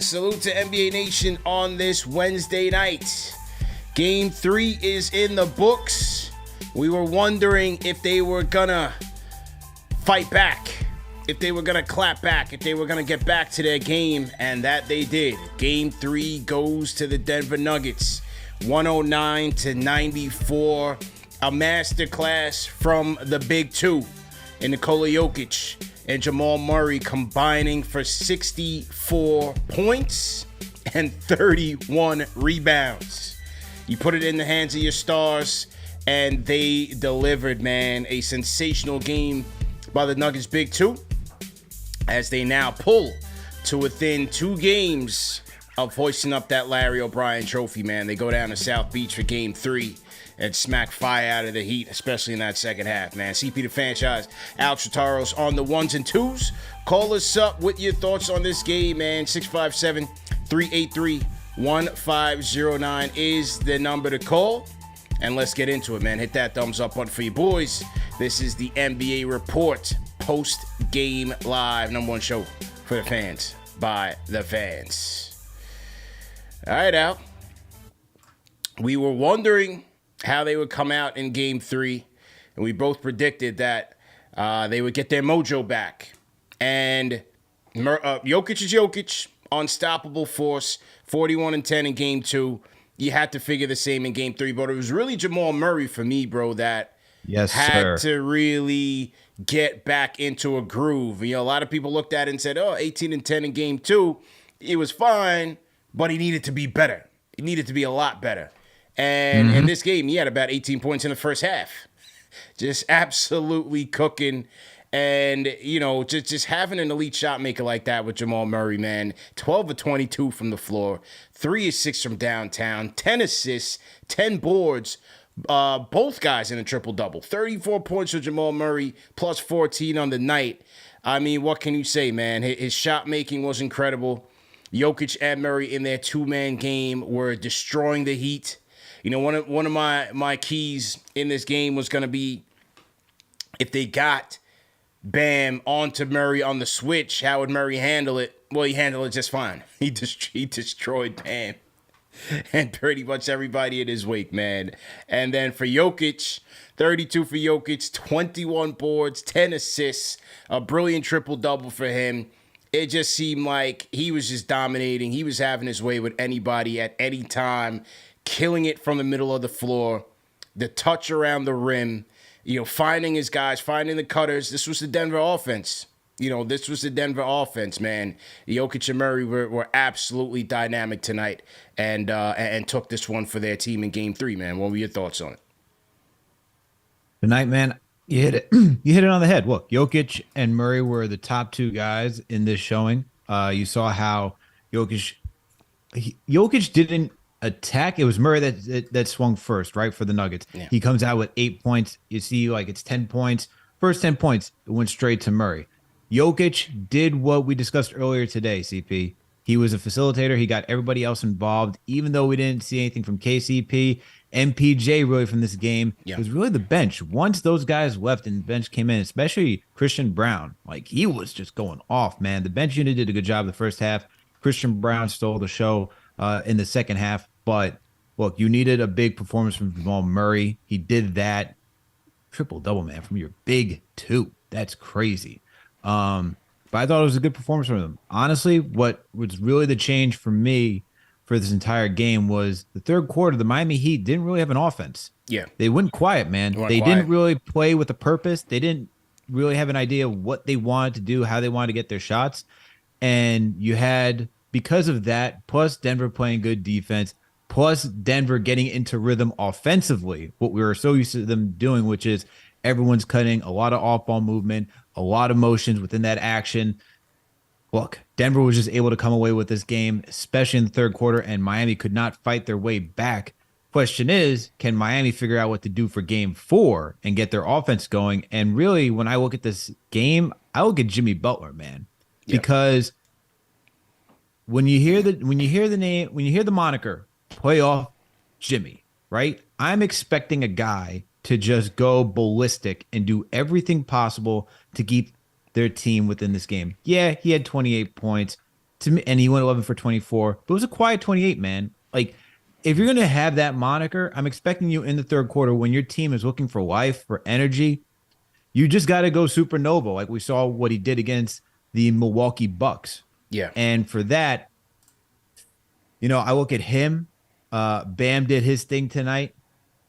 Salute to NBA Nation on this Wednesday night. Game 3 is in the books. We were wondering if they were gonna fight back, if they were gonna clap back, if they were gonna get back to their game, and that they did. Game 3 goes to the Denver Nuggets, 109-94. A masterclass from the big two in Nikola Jokic and Jamal Murray combining for 64 points and 31 rebounds. You put it in the hands of your stars, and they delivered, man. A sensational game by the Nuggets big two, as they now pull to within 2 games of hoisting up that Larry O'Brien trophy, man. They go down to South Beach for game 3 and smack fire out of the Heat, especially in that second half, man. CP the franchise, Alex Rotaros on the 1s and 2s. Call us up with your thoughts on this game, man. 657-383-1509 is the number to call. And let's get into it, man. Hit that thumbs up button for you boys. This is the NBA Report post-game live, number 1 show for the fans, by the fans. All right, Al. We were wondering how they would come out in game 3, and we both predicted that they would get their mojo back. And Jokic is Jokic, unstoppable force, 41-10 in game 2. You had to figure the same in game 3, but it was really Jamal Murray for me, bro, that had to really get back into a groove. You know, a lot of people looked at it and said, 18-10 in game 2, it was fine, but he needed to be better. He needed to be a lot better. And in this game, he had about 18 points in the first half. Just absolutely cooking. And, you know, just having an elite shot maker like that with Jamal Murray, man. 12 of 22 from the floor. 3 of 6 from downtown. 10 assists. 10 boards. Both guys in a triple-double. 34 points for Jamal Murray, plus 14 on the night. I mean, what can you say, man? His shot making was incredible. Jokic and Murray in their 2-man game were destroying the Heat. You know, one of my keys in this game was going to be if they got Bam onto Murray on the switch, how would Murray handle it? Well, he handled it just fine. He destroyed Bam and pretty much everybody in his wake, man. And then for Jokic, 32 for Jokic, 21 boards, 10 assists, a brilliant triple-double for him. It just seemed like he was just dominating. He was having his way with anybody at any time, killing it from the middle of the floor, the touch around the rim, you know, finding his guys, finding the cutters. This was the Denver offense. You know, this was the Denver offense, man. Jokic and Murray were absolutely dynamic tonight and took this one for their team in game 3, man. What were your thoughts on it? Tonight, man, you hit it. You hit it on the head. Look, Jokic and Murray were the top 2 guys in this showing. You saw how Jokic didn't attack. It was Murray that swung first, right, for the Nuggets. Yeah. He comes out with 8 points. You see, like, it's 10 points. First 10 points, it went straight to Murray. Jokic did what we discussed earlier today, CP. He was a facilitator. He got everybody else involved, even though we didn't see anything from KCP. MPJ really from this game. Yeah. It was really the bench. Once those guys left and the bench came in, especially Christian Brown, like, he was just going off, man. The bench unit did a good job the first half. Christian Brown stole the show in the second half. But look, you needed a big performance from Jamal Murray. He did that. Triple-double, man, from your big 2. That's crazy. But I thought it was a good performance from them. Honestly, what was really the change for me for this entire game was the third quarter. The Miami Heat didn't really have an offense. Yeah. They went quiet, man. They didn't really play with a purpose. They didn't really have an idea of what they wanted to do, how they wanted to get their shots. And you had, because of that, plus Denver playing good defense, plus Denver getting into rhythm offensively, what we were so used to them doing, which is everyone's cutting, a lot of off-ball movement, a lot of motions within that action. Look, Denver was just able to come away with this game, especially in the third quarter, and Miami could not fight their way back. Question is, can Miami figure out what to do for game 4 and get their offense going? And really, when I look at this game, I look at Jimmy Butler, man, because when you hear the moniker playoff Jimmy, right? I'm expecting a guy to just go ballistic and do everything possible to keep their team within this game. Yeah, he had 28 points, to me, and he went 11 for 24, but it was a quiet 28, man. Like, if you're going to have that moniker, I'm expecting you in the third quarter when your team is looking for life, for energy. You just got to go supernova, like we saw what he did against the Milwaukee Bucks. Yeah. And for that, I look at him. Bam did his thing tonight.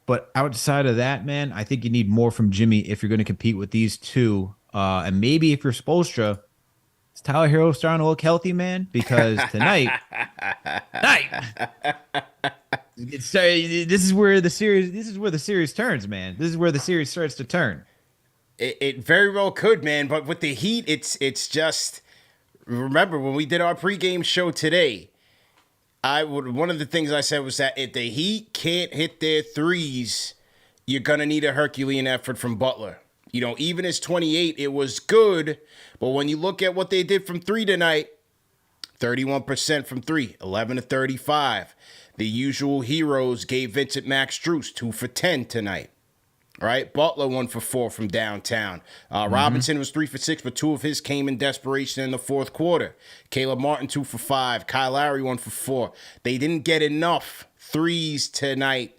But outside of that, man, I think you need more from Jimmy if you're going to compete with these two. And maybe if you're Spoelstra, is Tyler Hero starting to look healthy, man? Because tonight, this is where the series turns, man. This is where the series starts to turn. It very well could, man. But with the Heat, it's just, remember when we did our pregame show today, one of the things I said was that if the Heat can't hit their threes, you're gonna need a Herculean effort from Butler. Even as 28, it was good, but when you look at what they did from three tonight, 31% from three, 11 to 35. The usual heroes gave Vincent Max Strus 2 for 10 tonight. Right, Butler 1 for 4 from downtown. Robinson was 3 for 6, but 2 of his came in desperation in the fourth quarter. Caleb Martin 2 for 5. Kyle Lowry 1 for 4. They didn't get enough threes tonight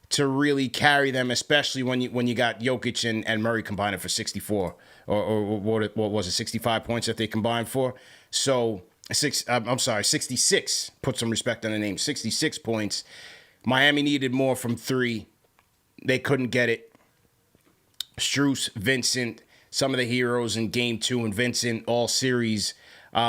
to really carry them, especially when you got Jokic and Murray combining for 64 or what was it, 65 points that they combined for. So 66. Put some respect on the name. 66 points. Miami needed more from three. They couldn't get it. Strus, Vincent, some of the heroes in game 2, and Vincent all series,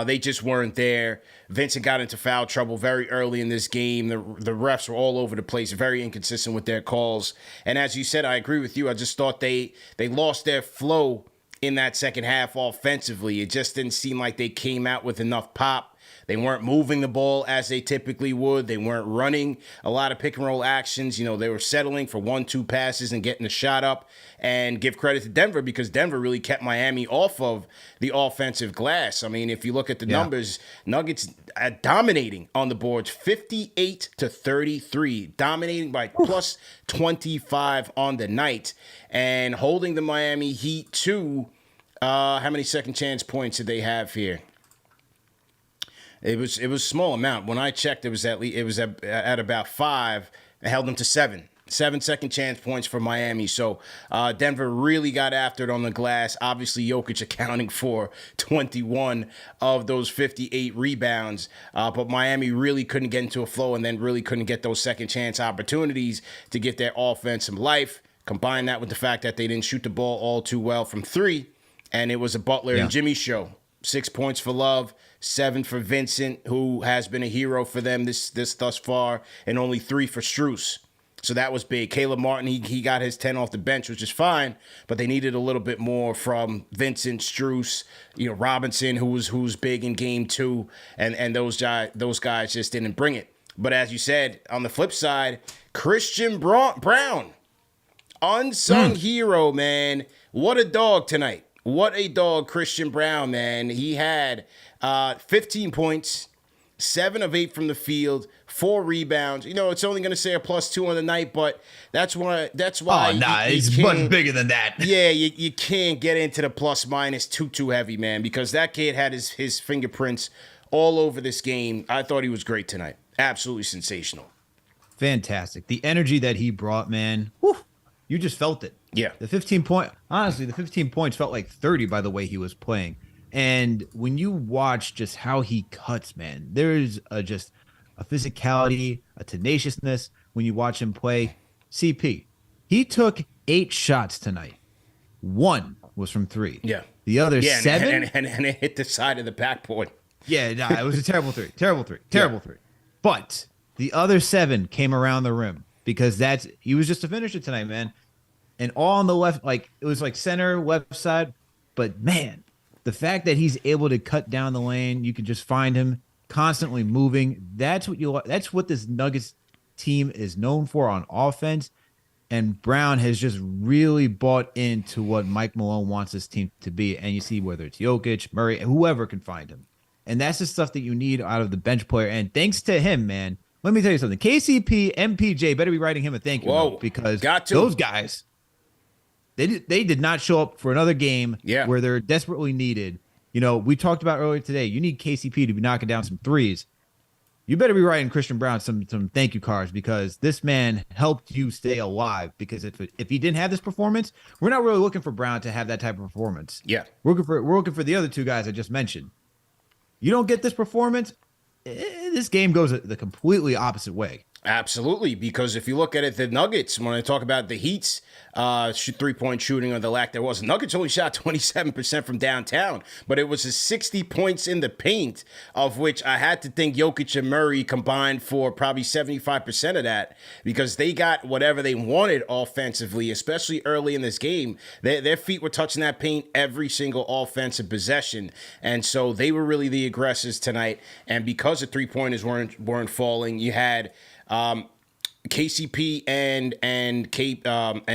they just weren't there. Vincent got into foul trouble very early in this game. The refs were all over the place, very inconsistent with their calls. And as you said, I agree with you. I just thought they lost their flow in that second half offensively. It just didn't seem like they came out with enough pop. They weren't moving the ball as they typically would. They weren't running a lot of pick and roll actions. They were settling for 1-2 passes and getting the shot up. And give credit to Denver because Denver really kept Miami off of the offensive glass. I mean, if you look at the numbers, Nuggets dominating on the boards, 58 to 33, dominating by plus 25 on the night, and holding the Miami Heat to how many second chance points did they have here? It was a small amount. When I checked, it was at about 5. I held them to 7. 7 second chance points for Miami. So Denver really got after it on the glass. Obviously, Jokic accounting for 21 of those 58 rebounds. But Miami really couldn't get into a flow and then really couldn't get those second chance opportunities to get their offense some life. Combine that with the fact that they didn't shoot the ball all too well from three. And it was a Butler and Jimmy show. 6 points for Love, 7 for Vincent, who has been a hero for them this thus far, and only 3 for Strus. So that was big. Caleb Martin, he got his 10 off the bench, which is fine, but they needed a little bit more from Vincent, Strus, Robinson, who's big in game 2, and those guys just didn't bring it. But as you said, on the flip side, Christian Brown, unsung hero, man. What a dog tonight. What a dog, Christian Brown, man. He had 15 points, 7 of 8 from the field, 4 rebounds. It's only going to say a +2 on the night, but that's why. Oh, nah, it's much bigger than that. Yeah, you can't get into the plus minus too heavy, man, because that kid had his fingerprints all over this game. I thought he was great tonight. Absolutely sensational. Fantastic. The energy that he brought, man. Whew, you just felt it. Yeah. The 15 points felt like 30 by the way he was playing. And when you watch just how he cuts, man, there's just a physicality, a tenaciousness when you watch him play. CP, he took 8 shots tonight. 1 was from 3. Yeah. The other 7. And it hit the side of the backboard. Yeah, nah, it was a terrible 3. Terrible 3. But the other 7 came around the rim because he was just a finisher tonight, man. And all on the left, like it was like center, left side. But man, the fact that he's able to cut down the lane, you can just find him constantly moving. That's what this Nuggets team is known for on offense. And Brown has just really bought into what Mike Malone wants this team to be. And you see whether it's Jokic, Murray, whoever can find him. And that's the stuff that you need out of the bench player. And thanks to him, man, let me tell you something. KCP, MPJ better be writing him a thank you note because those guys, they did not show up for another game where they're desperately needed. We talked about earlier today. You need KCP to be knocking down some threes. You better be writing Christian Brown some thank you cards because this man helped you stay alive. Because if he didn't have this performance, we're not really looking for Brown to have that type of performance. Yeah. We're looking for the other two guys I just mentioned. You don't get this performance, this game goes the completely opposite way. Absolutely, because if you look at it, the Nuggets, when I talk about the Heat's three-point shooting or the lack there was, Nuggets only shot 27% from downtown, but it was 60 points in the paint, of which I had to think Jokic and Murray combined for probably 75% of that, because they got whatever they wanted offensively, especially early in this game. Their feet were touching that paint every single offensive possession, and so they were really the aggressors tonight, and because the three-pointers weren't falling, you had KCP and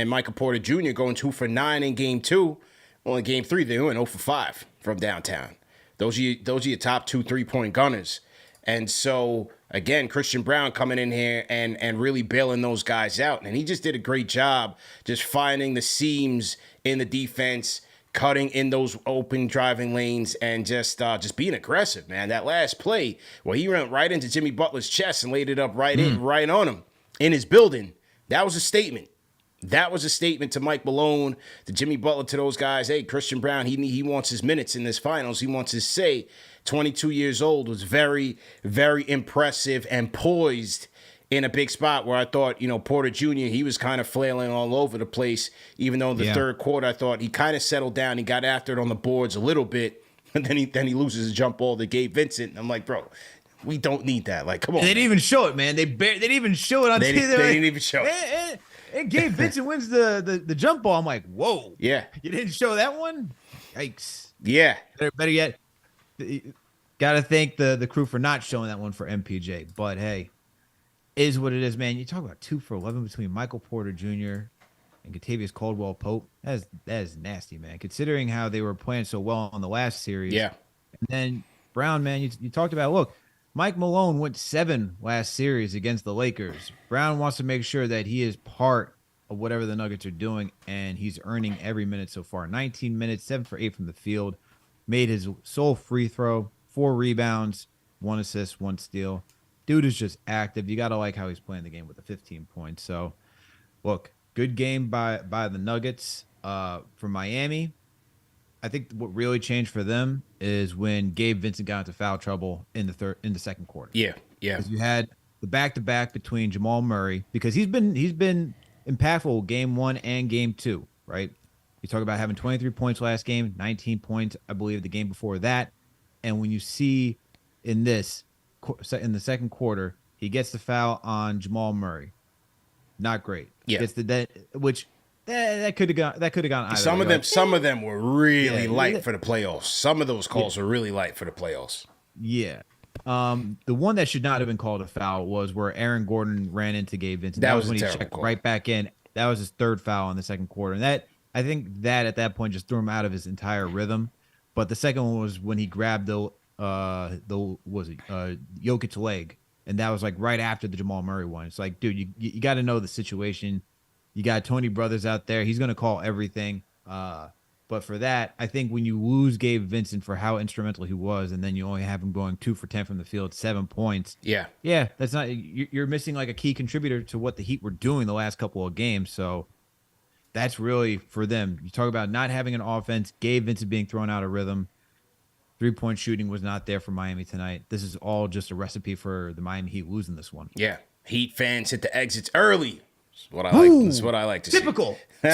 Michael Porter Jr. going 2 for 9 in game 2. Well, in game 3, they went 0 for 5 from downtown. Those are your top 2 3-point gunners. And so, again, Christian Brown coming in here and really bailing those guys out. And he just did a great job just finding the seams in the defense, cutting in those open driving lanes, and just being aggressive, man. That last play where he went right into Jimmy Butler's chest and laid it up right on him in his building, that was a statement. That was a statement to Mike Malone, to Jimmy Butler, to those guys. Hey, Christian Brown, he wants his minutes in this finals. He wants his say. 22 years old, was very, very impressive and poised in a big spot where I thought, Porter Jr., he was kind of flailing all over the place, even though in the third quarter I thought he kind of settled down. He got after it on the boards a little bit, and then he loses a jump ball to Gabe Vincent. And I'm like, bro, we don't need that. Like, come on. They didn't even show it, man. They didn't even show it on TV. They didn't even show it. And Gabe Vincent wins the jump ball. I'm like, whoa. Yeah. You didn't show that one? Yikes. Yeah. Better yet, got to thank the crew for not showing that one for MPJ. But, hey, is what it is, man. You talk about 2 for 11 between Michael Porter Jr. and Kentavious Caldwell-Pope. That is nasty, man, considering how they were playing so well on the last series. Yeah. And then Brown, man, you talked about, look, Mike Malone went 7 last series against the Lakers. Brown wants to make sure that he is part of whatever the Nuggets are doing, and he's earning every minute so far. 19 minutes, 7 for 8 from the field. Made his sole free throw, 4 rebounds, 1 assist, 1 steal. Dude is just active. You got to like how he's playing the game with the 15 points. So, look, good game by the Nuggets. For Miami, I think what really changed for them is when Gabe Vincent got into foul trouble in the second quarter. Yeah. Because you had the back-to-back between Jamal Murray, because he's been impactful game 1 and game 2, right? You talk about having 23 points last game, 19 points, I believe, the game before that. And when you see in the second quarter, he gets the foul on Jamal Murray. Not great. Yeah. Gets that could have gone either Some way. Some of them were really light for the playoffs. Some of those calls were really light for the playoffs. Yeah. The one that should not have been called a foul was where Aaron Gordon ran into Gabe Vincent. That was when he a terrible checked call. right back in. That was his 3rd foul in the second quarter. And I think that at that point just threw him out of his entire rhythm. But the second one was when he grabbed the Jokic leg, and that was like right after the Jamal Murray one. It's like, dude, you got to know the situation. You got Tony Brothers out there. He's going to call everything. But for that, I think when you lose Gabe Vincent for how instrumental he was, and then you only have him going 2 for 10 from the field, 7 points. Yeah, that's not. You're missing like a key contributor to what the Heat were doing the last couple of games. So that's really for them. You talk about not having an offense, Gabe Vincent being thrown out of rhythm. 3-point shooting was not there for Miami tonight. This is all just a recipe for the Miami Heat losing this one. Yeah. Heat fans hit the exits early. That's what I like. That's what I like to see. Typical. Oh,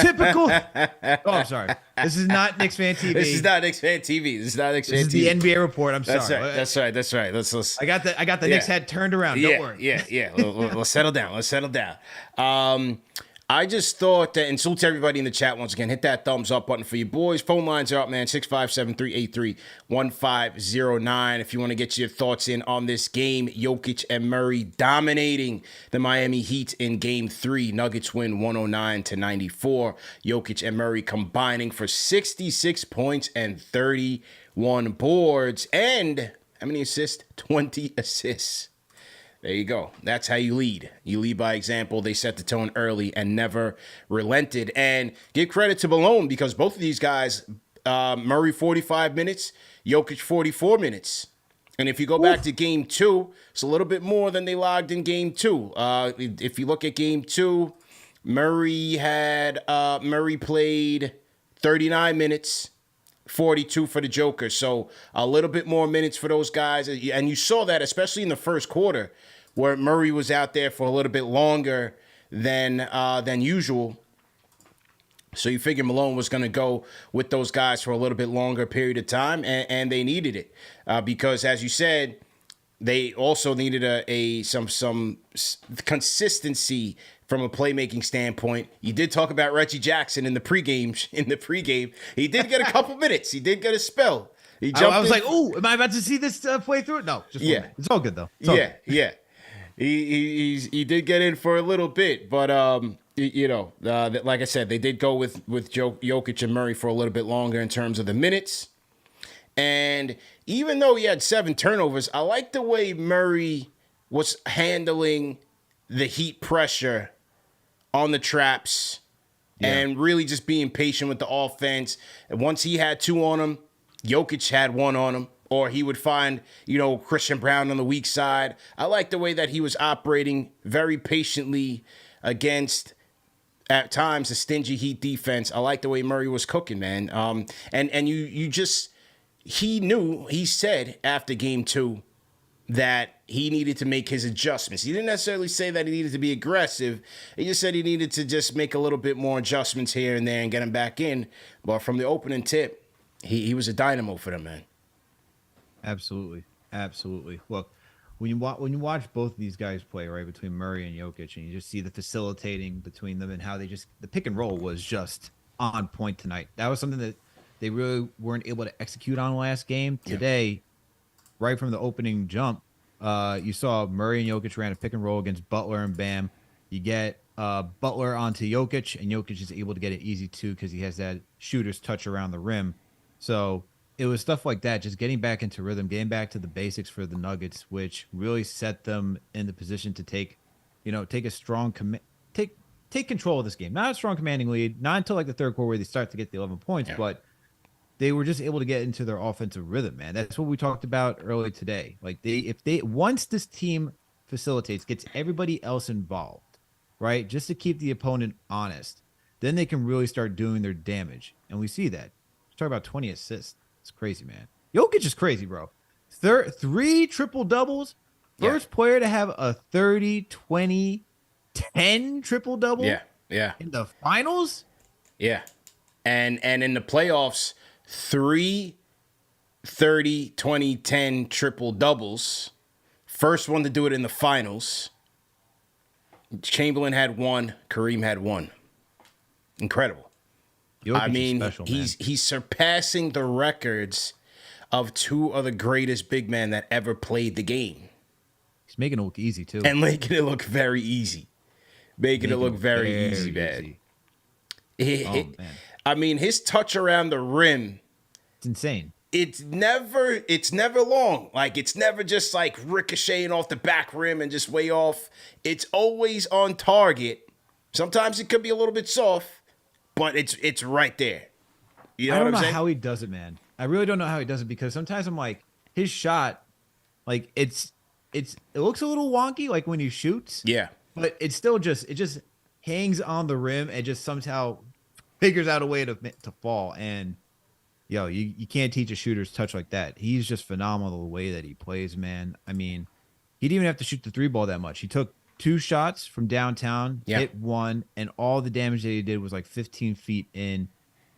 I'm sorry. This is not Knicks Fan TV. This is not Knicks Fan TV. This is the NBA report. I'm That's sorry. right. That's right. Let's. I got the Knicks head turned around. Don't worry. Yeah. Let's settle down. I just thought that, and salute to everybody in the chat once again. Hit that thumbs up button for you boys. Phone lines are up, man. 657-383-1509. If you want to get your thoughts in on this game, Jokic and Murray dominating the Miami Heat in Game 3. Nuggets win 109-94. Jokic and Murray combining for 66 points and 31 boards. And how many assists? 20 assists. There you go. That's how you lead. You lead by example. They set the tone early and never relented. And give credit to Malone because both of these guys Murray 45 minutes, Jokic 44 minutes. And if you go back to game 2, it's a little bit more than they logged in game 2. If you look at game 2, Murray played 39 minutes, 42 for the Joker. So a little bit more minutes for those guys. And you saw that, especially in the first quarter, where Murray was out there for a little bit longer than usual. So you figure Malone was going to go with those guys for a little bit longer period of time, and they needed it because, as you said, they also needed some consistency from a playmaking standpoint. You did talk about Reggie Jackson in the pregame. He did get a couple minutes. He did get a spell. I was like, "Oh, am I about to see this play through?" No, just 1 minute. It's all good though. Yeah. He did get in for a little bit, but like I said, they did go with Jokic and Murray for a little bit longer in terms of the minutes. And even though he had 7 turnovers, I like the way Murray was handling the heat pressure on the traps and really just being patient with the offense. And once he had 2 on him, Jokic had 1 on him. Or he would find, Christian Brown on the weak side. I like the way that he was operating very patiently against, at times, a stingy Heat defense. I like the way Murray was cooking, man. And he said after game 2 that he needed to make his adjustments. He didn't necessarily say that he needed to be aggressive. He just said he needed to just make a little bit more adjustments here and there and get him back in. But from the opening tip, he was a dynamo for them, man. Absolutely. Look, when you watch both of these guys play, right, between Murray and Jokic, and you just see the facilitating between them and how the pick and roll was just on point tonight. That was something that they really weren't able to execute on last game. Today, right from the opening jump, you saw Murray and Jokic ran a pick and roll against Butler and Bam. You get Butler onto Jokic, and Jokic is able to get it easy too because he has that shooter's touch around the rim. So it was stuff like that, just getting back into rhythm, getting back to the basics for the Nuggets, which really set them in the position to take a strong take control of this game. Not a strong commanding lead, not until like the third quarter where they start to get the 11 points, but they were just able to get into their offensive rhythm, man. That's what we talked about earlier today. Like once this team facilitates, gets everybody else involved, right? Just to keep the opponent honest, then they can really start doing their damage. And we see that. Let's talk about 20 assists. It's crazy, man. Jokic is crazy, bro. 3 triple doubles. First player to have a 30, 20, 10 triple double. Yeah. In the finals. Yeah, and in the playoffs, 3 30, 20, 10 triple doubles. First one to do it in the finals. Chamberlain had 1. Kareem had 1. Incredible. Jokic is special, he's surpassing the records of 2 of the greatest big men that ever played the game. He's making it look easy too, and making it look very easy. Making it look very easy, man. Man. I mean, his touch around the rim, it's insane. It's never long. Like, it's never just like ricocheting off the back rim and just way off. It's always on target. Sometimes it could be a little bit soft, but it's right there. You know I don't what I'm know saying? how he does it, man. I really don't know how he does it because sometimes I'm like, his shot, like it looks a little wonky, like when he shoots. Yeah. But it's still just hangs on the rim and just somehow figures out a way to fall. And you can't teach a shooter's touch like that. He's just phenomenal the way that he plays, man. I mean, he didn't even have to shoot the 3-ball that much. He took 2 shots from downtown, hit 1, and all the damage that he did was like 15 feet in.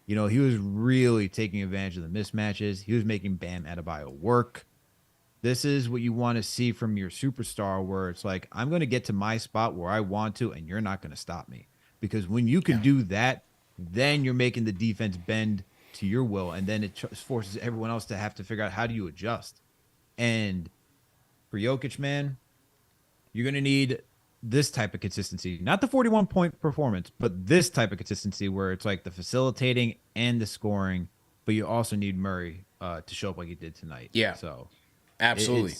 He was really taking advantage of the mismatches. He was making Bam Adebayo work. This is what you want to see from your superstar, where it's like, I'm going to get to my spot where I want to, and you're not going to stop me. Because when you can do that, then you're making the defense bend to your will, and then it forces everyone else to have to figure out how do you adjust. And for Jokic, man, you're going to need this type of consistency, not the 41-point performance, but this type of consistency where it's like the facilitating and the scoring, but you also need Murray to show up like he did tonight. Yeah. So absolutely.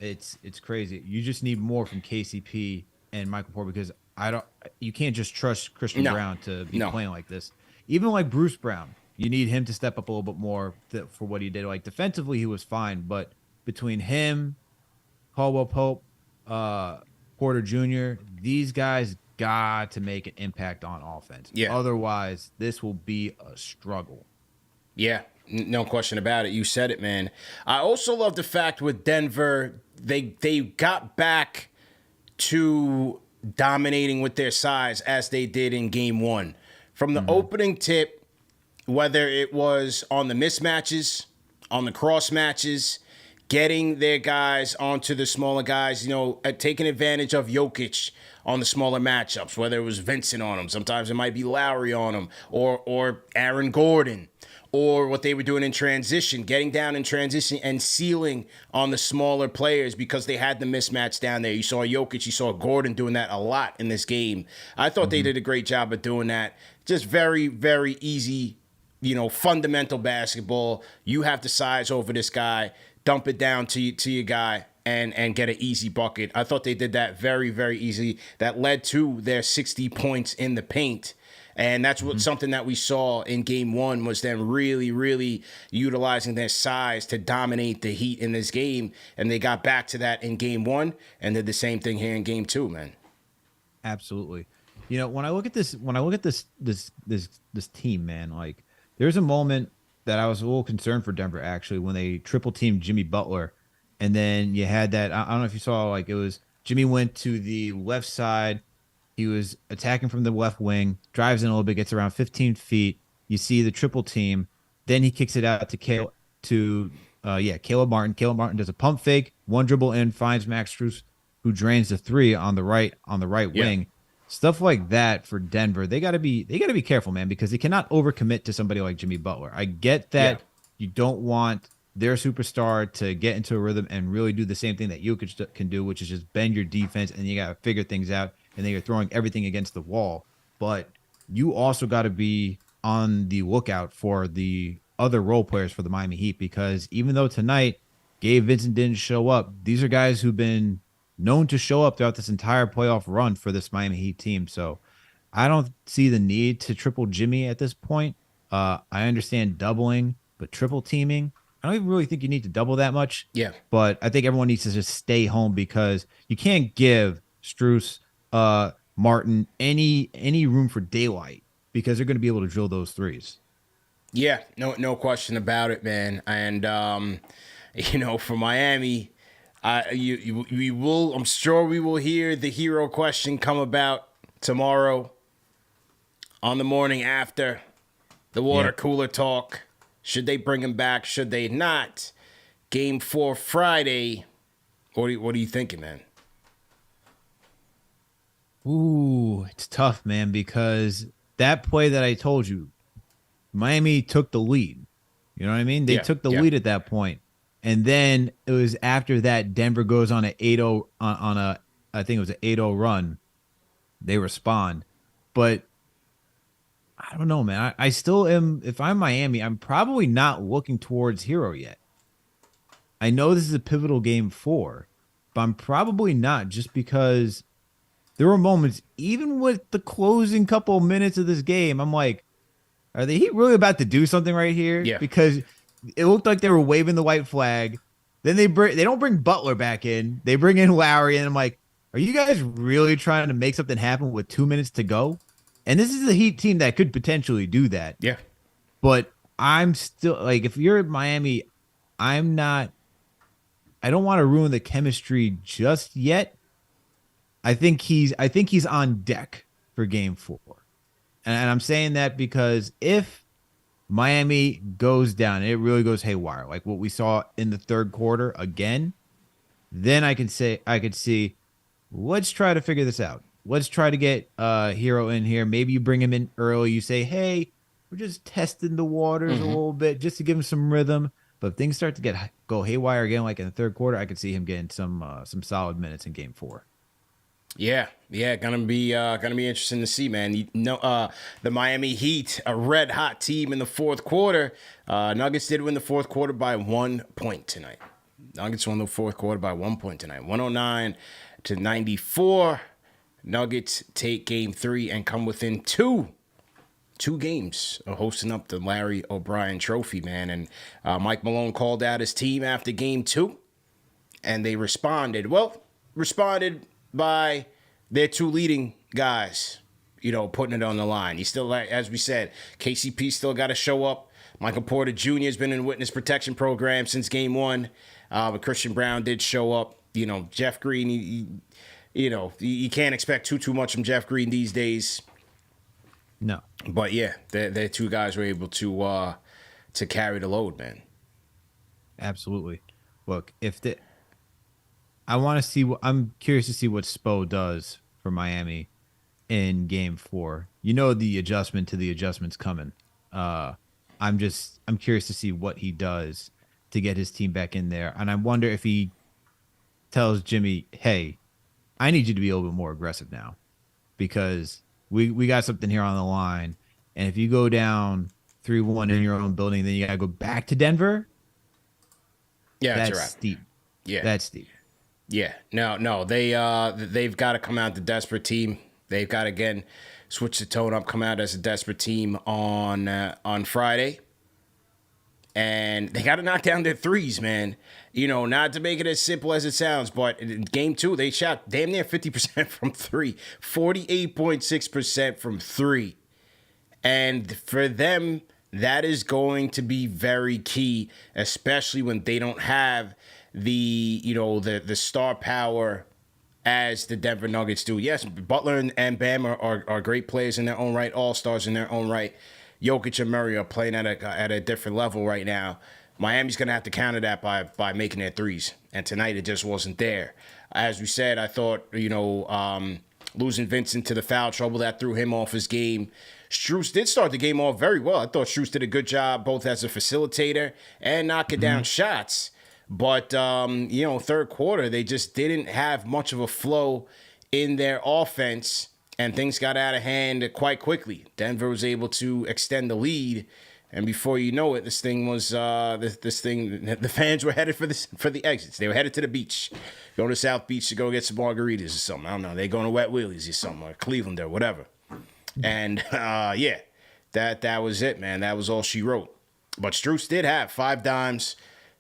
It's crazy. You just need more from KCP and Michael Porter because you can't just trust Christian Brown to be playing like this. Even like Bruce Brown, You need him to step up a little bit more for what he did. Like defensively, he was fine, but between him, Caldwell Pope, uh, Porter Jr., these guys got to make an impact on offense. Yeah. Otherwise, this will be a struggle. Yeah, no question about it. You said it, man. I also love the fact with Denver, they got back to dominating with their size as they did in game one. From the opening tip, whether it was on the mismatches, on the cross matches, getting their guys onto the smaller guys, taking advantage of Jokic on the smaller matchups, whether it was Vincent on him, sometimes it might be Lowry on him, or Aaron Gordon, or what they were doing in transition, getting down in transition and sealing on the smaller players because they had the mismatch down there. You saw Jokic, you saw Gordon doing that a lot in this game. I thought they did a great job of doing that. Just very, very easy, fundamental basketball. You have the size over this guy, dump it down to your guy, and get an easy bucket. I thought they did that very, very easy. That led to their 60 points in the paint. And that's something that we saw in game one was them really, really utilizing their size to dominate the Heat in this game. And they got back to that in game one and did the same thing here in game two, man. Absolutely. When I look at this team, man, like there's a moment that I was a little concerned for Denver actually when they triple teamed Jimmy Butler. And then you had that, I don't know if you saw, like it was Jimmy went to the left side. He was attacking from the left wing, drives in a little bit, gets around 15 feet. You see the triple team. Then he kicks it out to Caleb Martin. Caleb Martin does a pump fake, one dribble in, finds Max Strus, who drains the three on the right wing. Stuff like that for Denver. They gotta be careful, man, because they cannot overcommit to somebody like Jimmy Butler. I get that you don't want their superstar to get into a rhythm and really do the same thing that Jokic can do, which is just bend your defense and you gotta figure things out. And then you're throwing everything against the wall. But you also got to be on the lookout for the other role players for the Miami Heat, because even though tonight Gabe Vincent didn't show up, these are guys who've been known to show up throughout this entire playoff run for this Miami Heat team. So I don't see the need to triple Jimmy at this point. I understand doubling, but triple teaming, I don't even really think you need to double that much. Yeah. But I think everyone needs to just stay home because you can't give Strus, Martin, any room for daylight because they're going to be able to drill those threes. Yeah, no question about it, man. And for Miami, I'm sure we will hear the hero question come about tomorrow on the morning after the water cooler talk. Should they bring him back? Should they not? Game 4 Friday. What are you thinking, man? Ooh, it's tough, man, because that play that I told you, Miami took the lead. You know what I mean? They took the lead at that point. And then it was after that Denver goes on an 8-0 I think it was an 8-0 run. They respond. But I don't know, man. I still am, if I'm Miami, I'm probably not looking towards Hero yet. I know this is a pivotal game 4, but I'm probably not, just because there were moments, even with the closing couple of minutes of this game, I'm like, are they really about to do something right here? Yeah. Because it looked like they were waving the white flag. Then they don't bring Butler back in. They bring in Lowry, and I'm like, are you guys really trying to make something happen with 2 minutes to go? And this is a Heat team that could potentially do that. Yeah. But I'm still, like, if you're at Miami, I don't want to ruin the chemistry just yet. I think he's on deck for game 4. And I'm saying that because if Miami goes down, it really goes haywire, like what we saw in the third quarter again, then I could see, let's try to figure this out. Let's try to get Hero in here. Maybe you bring him in early. You say, hey, we're just testing the waters a little bit just to give him some rhythm. But if things start to go haywire again, like in the third quarter, I could see him getting some solid minutes in game 4. Yeah, gonna be interesting to see, man. The Miami Heat, a red hot team in the fourth quarter. Nuggets did win the fourth quarter by 1 point tonight. Nuggets won the fourth quarter by 1 point tonight, 109-94. Nuggets take game 3 and come within 2 2 games hosting up the Larry O'Brien Trophy, man. And Mike Malone called out his team after game 2, and they responded. Well, responded by their 2 leading guys, putting it on the line. He still, as we said, KCP still got to show up. Michael Porter Jr. has been in the witness protection program since game 1. But Christian Brown did show up. Jeff Green, you can't expect too much from Jeff Green these days. No. But yeah, their 2 guys were able to carry the load, man. Absolutely. Look, I'm curious to see what Spo does for Miami in game 4. The adjustment to the adjustment's coming. I'm curious to see what he does to get his team back in there. And I wonder if he tells Jimmy, hey, I need you to be a little bit more aggressive now, because we got something here on the line. And if you go down 3-1 in your own building, then you got to go back to Denver. Yeah, that's right. steep. Yeah. That's steep. Yeah. No, they've got to come out the desperate team. They've got to, again, switch the tone up, come out as a desperate team on Friday. And they got to knock down their threes, man. Not to make it as simple as it sounds, but in game 2, they shot damn near 50% from 3, 48.6% from 3. And for them, that is going to be very key, especially when they don't have the star power as the Denver Nuggets do. Yes, Butler and Bam are great players in their own right, all-stars in their own right. Jokic and Murray are playing at a different level right now. Miami's going to have to counter that by making their threes. And tonight it just wasn't there. As we said, I thought, losing Vincent to the foul trouble, that threw him off his game. Strus did start the game off very well. I thought Strus did a good job both as a facilitator and knocking down shots. But, third quarter, they just didn't have much of a flow in their offense. And things got out of hand quite quickly. Denver was able to extend the lead, and before you know it, the fans were headed for the exits. They were headed to the beach, going to South Beach to go get some margaritas or something. I don't know. They're going to Wet Willie's or something, or Cleveland or whatever. And that was it, man. That was all she wrote. But Strus did have 5 dimes,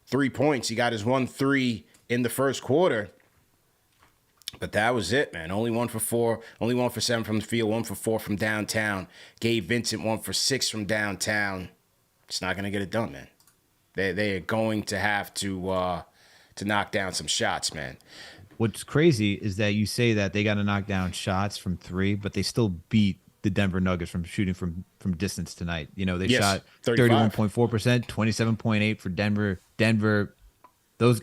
3 points. He got his 1-3 in the first quarter. But that was it, man. Only 1 for 4, only 1 for 7 from the field, 1 for 4 from downtown. Gabe Vincent 1 for 6 from downtown. It's not going to get it done, man. They are going to have to knock down some shots, man. What's crazy is that you say that they got to knock down shots from 3, but they still beat the Denver Nuggets from shooting from distance tonight. They shot 31.4%, 27.8 for Denver.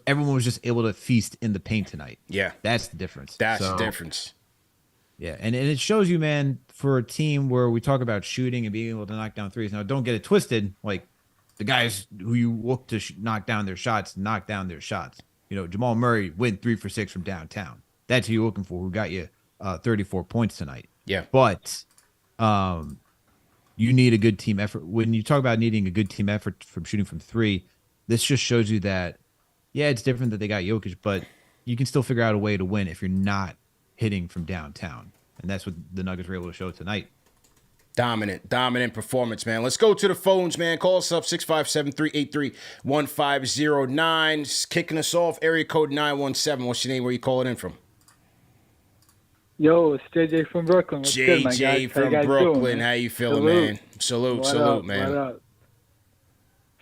Everyone was just able to feast in the paint tonight. Yeah. That's the difference. That's the difference. Yeah, and it shows you, man, for a team where we talk about shooting and being able to knock down threes. Now, don't get it twisted. Like, the guys who you look to knock down their shots. Jamal Murray went 3 for 6 from downtown. That's who you're looking for, who got you 34 points tonight. Yeah. But you need a good team effort. When you talk about needing a good team effort from shooting from 3, this just shows you that, yeah, it's different that they got Jokic, but you can still figure out a way to win if you're not hitting from downtown. And that's what the Nuggets were able to show tonight. Dominant performance, man. Let's go to the phones, man. Call us up, 657-383-1509. Just kicking us off, area code 917. What's your name? Where you calling in from? Yo, it's JJ from Brooklyn. What's good, my guys? JJ from Brooklyn. Doing, how you feeling, man? Salute, man. What up?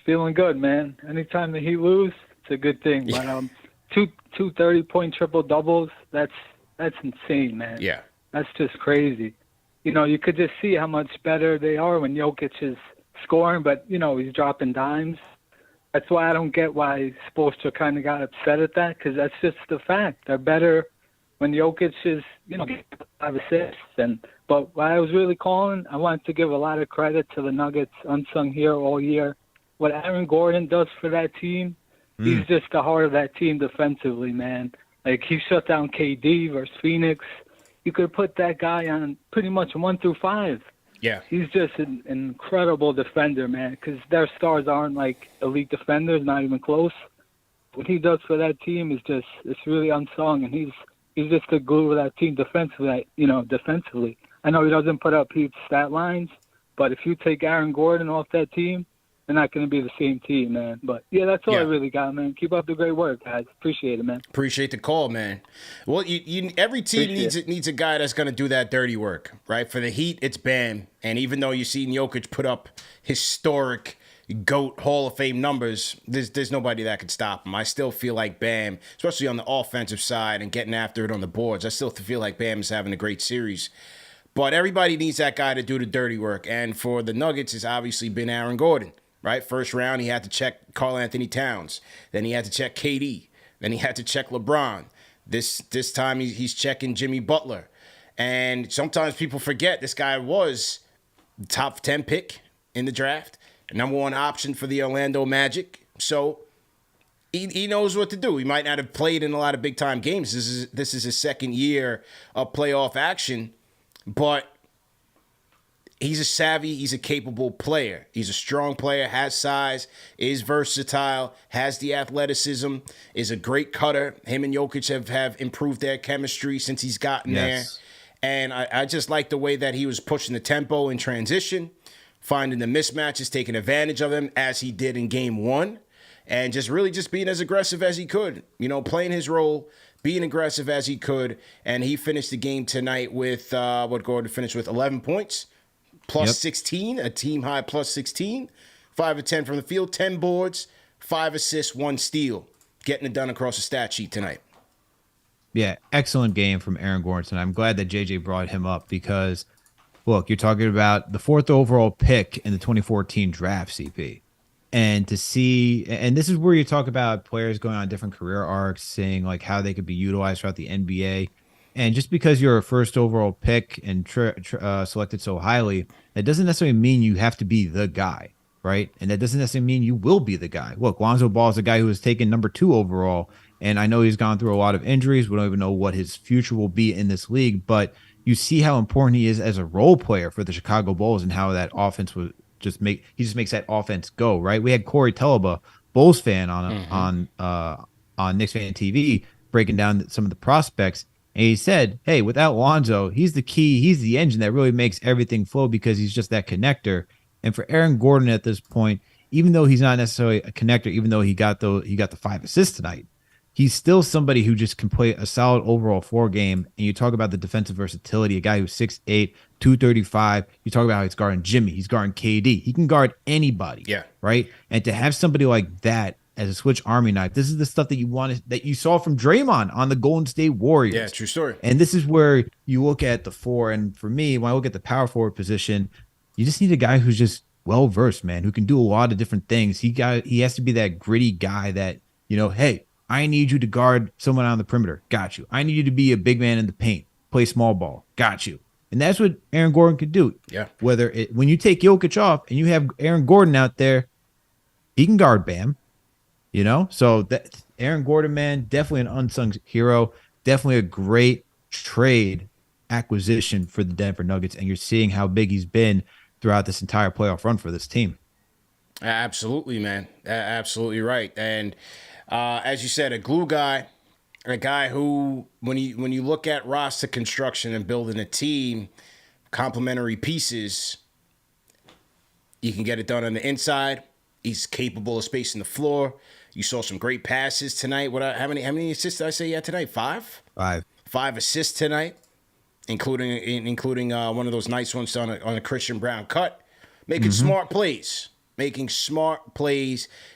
Feeling good, man. Anytime the Heat lose, it's a good thing. Yeah. But two 30-point triple doubles, that's insane, man. Yeah. That's just crazy. You could just see how much better they are when Jokic is scoring, but he's dropping dimes. That's why I don't get why Spoelstra kind of got upset at that, because that's just the fact. They're better when Jokic is, getting 5 assists. But what I was really calling, I wanted to give a lot of credit to the Nuggets unsung hero all year. What Aaron Gordon does for that team, he's just the heart of that team defensively, man. Like, he shut down KD versus Phoenix. You could put that guy on pretty much 1 through 5. Yeah. He's just an incredible defender, man, because their stars aren't like elite defenders, not even close. What he does for that team is just, it's really unsung, and he's just the glue of that team defensively. I know he doesn't put up huge stat lines, But if you take Aaron Gordon off that team, they're not going to be the same team, man. But, yeah, that's all I really got, man. Keep up the great work, guys. Appreciate it, man. Appreciate the call, man. Well, every team needs a guy that's going to do that dirty work, right? For the Heat, it's Bam. And even though you've seen Jokic put up historic GOAT Hall of Fame numbers, there's nobody that could stop him. I still feel like Bam, especially on the offensive side and getting after it on the boards, I still feel like Bam is having a great series. But everybody needs that guy to do the dirty work. And for the Nuggets, it's obviously been Aaron Gordon. Right, first round, he had to check Karl Anthony Towns. Then he had to check KD. Then he had to check LeBron. This time he's checking Jimmy Butler. And sometimes people forget this guy was the top 10 pick in the draft, number one option for the Orlando Magic. So he knows what to do. He might not have played in a lot of big time games. This is his second year of playoff action, but he's a savvy, he's a capable player. He's a strong player, has size, is versatile, has the athleticism, is a great cutter. Him and Jokic have improved their chemistry since he's gotten there. And I just like the way that he was pushing the tempo in transition, finding the mismatches, taking advantage of them as he did in game one, and just being as aggressive as he could, playing his role, being aggressive as he could. And he finished the game tonight with what Gordon finished with 11 points. Plus 16, a team high plus 16, 5 of 10 from the field, 10 boards, 5 assists, 1 steal. Getting it done across the stat sheet tonight. Yeah, excellent game from Aaron Gordon. I'm glad that JJ brought him up because, look, you're talking about the 4th overall pick in the 2014 draft, CP. And to see, and this is where you talk about players going on different career arcs, seeing like how they could be utilized throughout the NBA. And just because you're a 1st overall pick and selected so highly, that doesn't necessarily mean you have to be the guy, right? And that doesn't necessarily mean you will be the guy. Look, Lonzo Ball is a guy who was taken number 2 overall, and I know he's gone through a lot of injuries. We don't even know what his future will be in this league, but you see how important he is as a role player for the Chicago Bulls and how that offense he just makes that offense go, right? We had Corey Teleba, Bulls fan, on Knicks Fan TV, breaking down some of the prospects. And he said, hey, without Lonzo, he's the key. He's the engine that really makes everything flow because he's just that connector. And for Aaron Gordon at this point, even though he's not necessarily a connector, even though he got the 5 assists tonight, he's still somebody who just can play a solid overall floor game. And you talk about the defensive versatility, a guy who's 6'8", 235. You talk about how he's guarding Jimmy. He's guarding KD. He can guard anybody. Yeah. Right? And to have somebody like that as a switch army knife, this is the stuff that you saw from Draymond on the Golden State Warriors. Yeah, true story. And this is where you look at the 4. And for me, when I look at the power forward position, you just need a guy who's just well versed, man, who can do a lot of different things. He has to be that gritty guy that, hey, I need you to guard someone on the perimeter. Got you. I need you to be a big man in the paint. Play small ball. Got you. And that's what Aaron Gordon could do. Yeah. When you take Jokic off and you have Aaron Gordon out there, he can guard Bam. So that Aaron Gordon, man, definitely an unsung hero, definitely a great trade acquisition for the Denver Nuggets. And you're seeing how big he's been throughout this entire playoff run for this team. Absolutely, man. Absolutely right. And as you said, a glue guy, a guy who, when you look at roster construction and building a team, complementary pieces, you can get it done on the inside. He's capable of spacing the floor. You saw some great passes tonight. How many assists did I say you had tonight? 5? 5 assists tonight, including one of those nice ones on a Christian Brown cut. Making smart plays,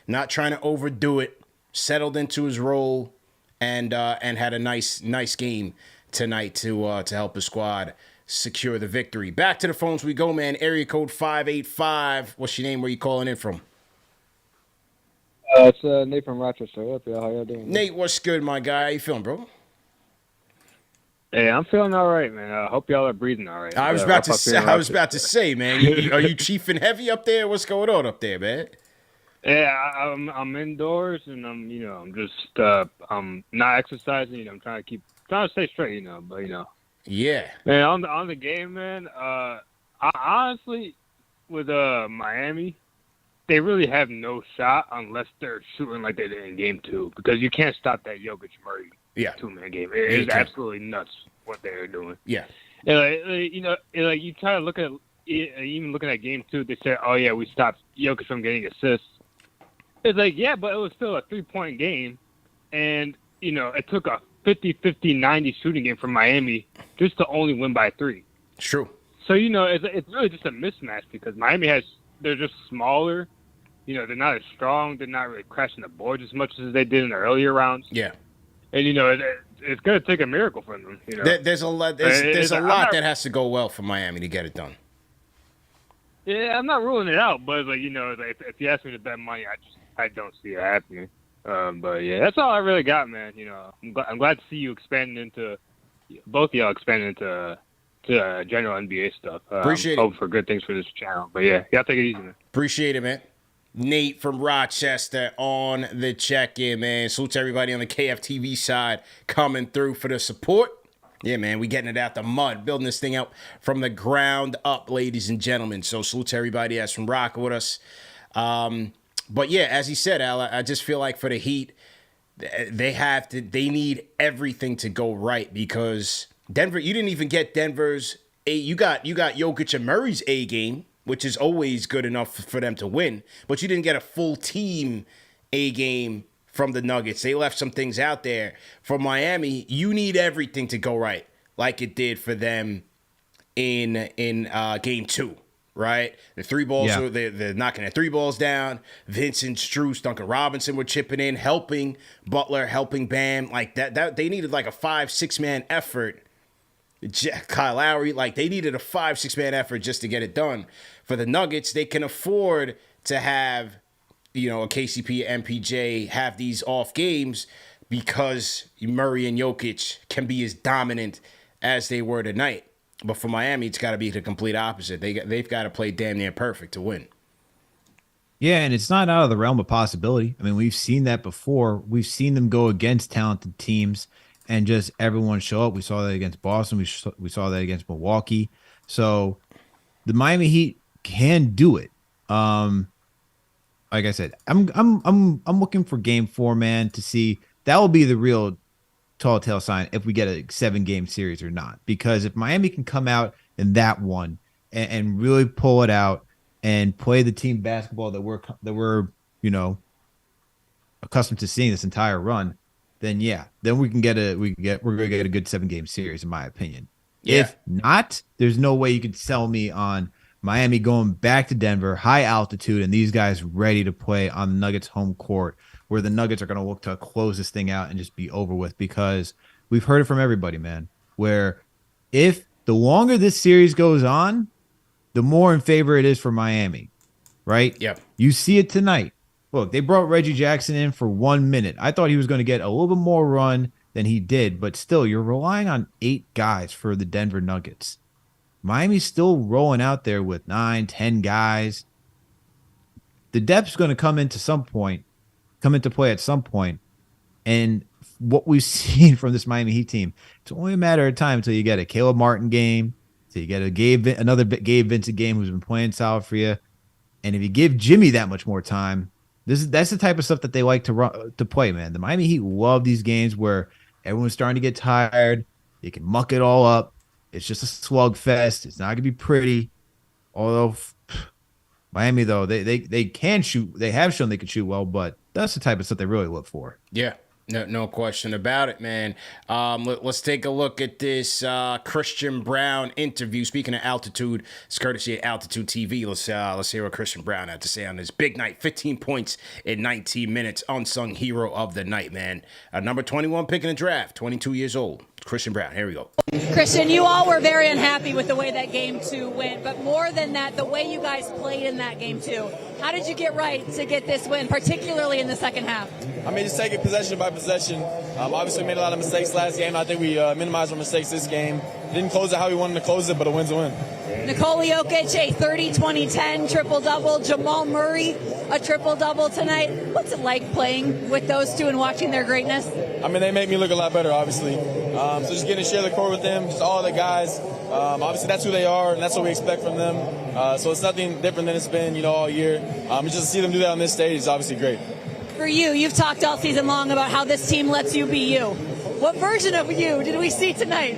not trying to overdo it. Settled into his role, and had a nice game tonight to help his squad secure the victory. Back to the phones we go, man. Area code 585. What's your name? Where you calling in from? It's Nate from Rochester. What's up, y'all? How y'all doing? Nate, what's good, my guy? How you feeling, bro? Hey, I'm feeling all right, man. I hope y'all are breathing all right. I was about to say, man. Are you chiefing heavy up there? What's going on up there, man? Yeah, I'm indoors and I'm just I'm not exercising. I'm trying to stay straight, But Yeah. Man, on the game, man. I honestly, with Miami, they really have no shot unless they're shooting like they did in Game 2 because you can't stop that Jokic Murray 2-man game. It is absolutely nuts what they're doing. Yeah. And you try to look at even looking at game 2, they said, "Oh yeah, we stopped Jokic from getting assists." It's like, yeah, but it was still a 3-point game, and it took a 50-50-90 shooting game from Miami just to only win by 3. It's true. So it's really just a mismatch because Miami they're just smaller. They're not as strong. They're not really crashing the boards as much as they did in the earlier rounds. Yeah. And it's going to take a miracle from them. There's a lot. There's a lot that has to go well for Miami to get it done. Yeah, I'm not ruling it out, but if you ask me to bet money, I don't see it happening. But yeah, that's all I really got, man. I'm glad to see you both of y'all expanding into general NBA stuff. Appreciate it. Hope for good things for this channel. But yeah, y'all take it easy, man. Appreciate it, man. Nate from Rochester on the check-in, man. Salute to everybody on the KFTV side coming through for the support. Yeah, man, we getting it out the mud, building this thing out from the ground up, ladies and gentlemen. So salute to everybody that's from rocking with us. But yeah, as he said, Al, I just feel like for the Heat, they need everything to go right because Denver, you didn't even get Denver's you got Jokic and Murray's A game, which is always good enough for them to win, but you didn't get a full team A game from the Nuggets. They left some things out there. For Miami, you need everything to go right, like it did for them in game 2, right? The 3 balls, they're knocking the 3 balls down. Vincent, Strus, Duncan Robinson were chipping in, helping Butler, helping Bam. Like that they needed like a 5-6 man effort. Kyle Lowry, like they needed a 5-6 man effort just to get it done. For the Nuggets, they can afford to have, a KCP, MPJ have these off games because Murray and Jokic can be as dominant as they were tonight. But for Miami, it's got to be the complete opposite. They've got to play damn near perfect to win. Yeah, and it's not out of the realm of possibility. I mean, we've seen that before. We've seen them go against talented teams and just everyone show up. We saw that against Boston. We saw that against Milwaukee. So the Miami Heat can do it. Like I said, I'm looking for game 4, man, to see that will be the real tall tale sign if we get a 7-game series or not. Because if Miami can come out in that one and really pull it out and play the team basketball that we're accustomed to seeing this entire run, then we're gonna get a good 7-game series, in my opinion. Yeah. If not, there's no way you could sell me on Miami going back to Denver, high altitude, and these guys ready to play on the Nuggets home court, where the Nuggets are going to look to close this thing out and just be over with, because we've heard it from everybody, man, where if the longer this series goes on, the more in favor it is for Miami, right? Yep. You see it tonight. Look, they brought Reggie Jackson in for 1 minute. I thought he was going to get a little bit more run than he did, but still, you're relying on 8 guys for the Denver Nuggets. Miami's still rolling out there with 9, 10 guys. The depth's going to come into play at some point. And what we've seen from this Miami Heat team, it's only a matter of time until you get a Caleb Martin game, until you get another Gabe Vincent game who's been playing solid for you. And if you give Jimmy that much more time, that's the type of stuff that they like to play, man. The Miami Heat love these games where everyone's starting to get tired. They can muck it all up. It's just a slugfest. It's not going to be pretty. Although Miami, though, they can shoot. They have shown they can shoot well, but that's the type of stuff they really look for. Yeah, no question about it, man. Let's take a look at this Christian Braun interview. Speaking of altitude, it's courtesy of Altitude TV. Let's hear what Christian Braun had to say on this big night. 15 points in 19 minutes. Unsung hero of the night, man. Number 21 pick in the draft, 22 years old. Christian Braun, here we go. Christian, you all were very unhappy with the way that game 2 went, but more than that, the way you guys played in that game 2. How did you get right to get this win, particularly in the second half? I mean, just take it possession by possession. Obviously, we made a lot of mistakes last game. I think we minimized our mistakes this game. Didn't close it how we wanted to close it, but a win's a win. Nikola Jokic, a 30-20-10 triple-double. Jamal Murray, a triple-double tonight. What's it like playing with those two and watching their greatness? I mean, they make me look a lot better, obviously. So just getting to share the court with them, just all the guys. Obviously, that's who they are, and that's what we expect from them. So it's nothing different than it's been, all year. Just to see them do that on this stage is obviously great. For you, you've talked all season long about how this team lets you be you. What version of you did we see tonight?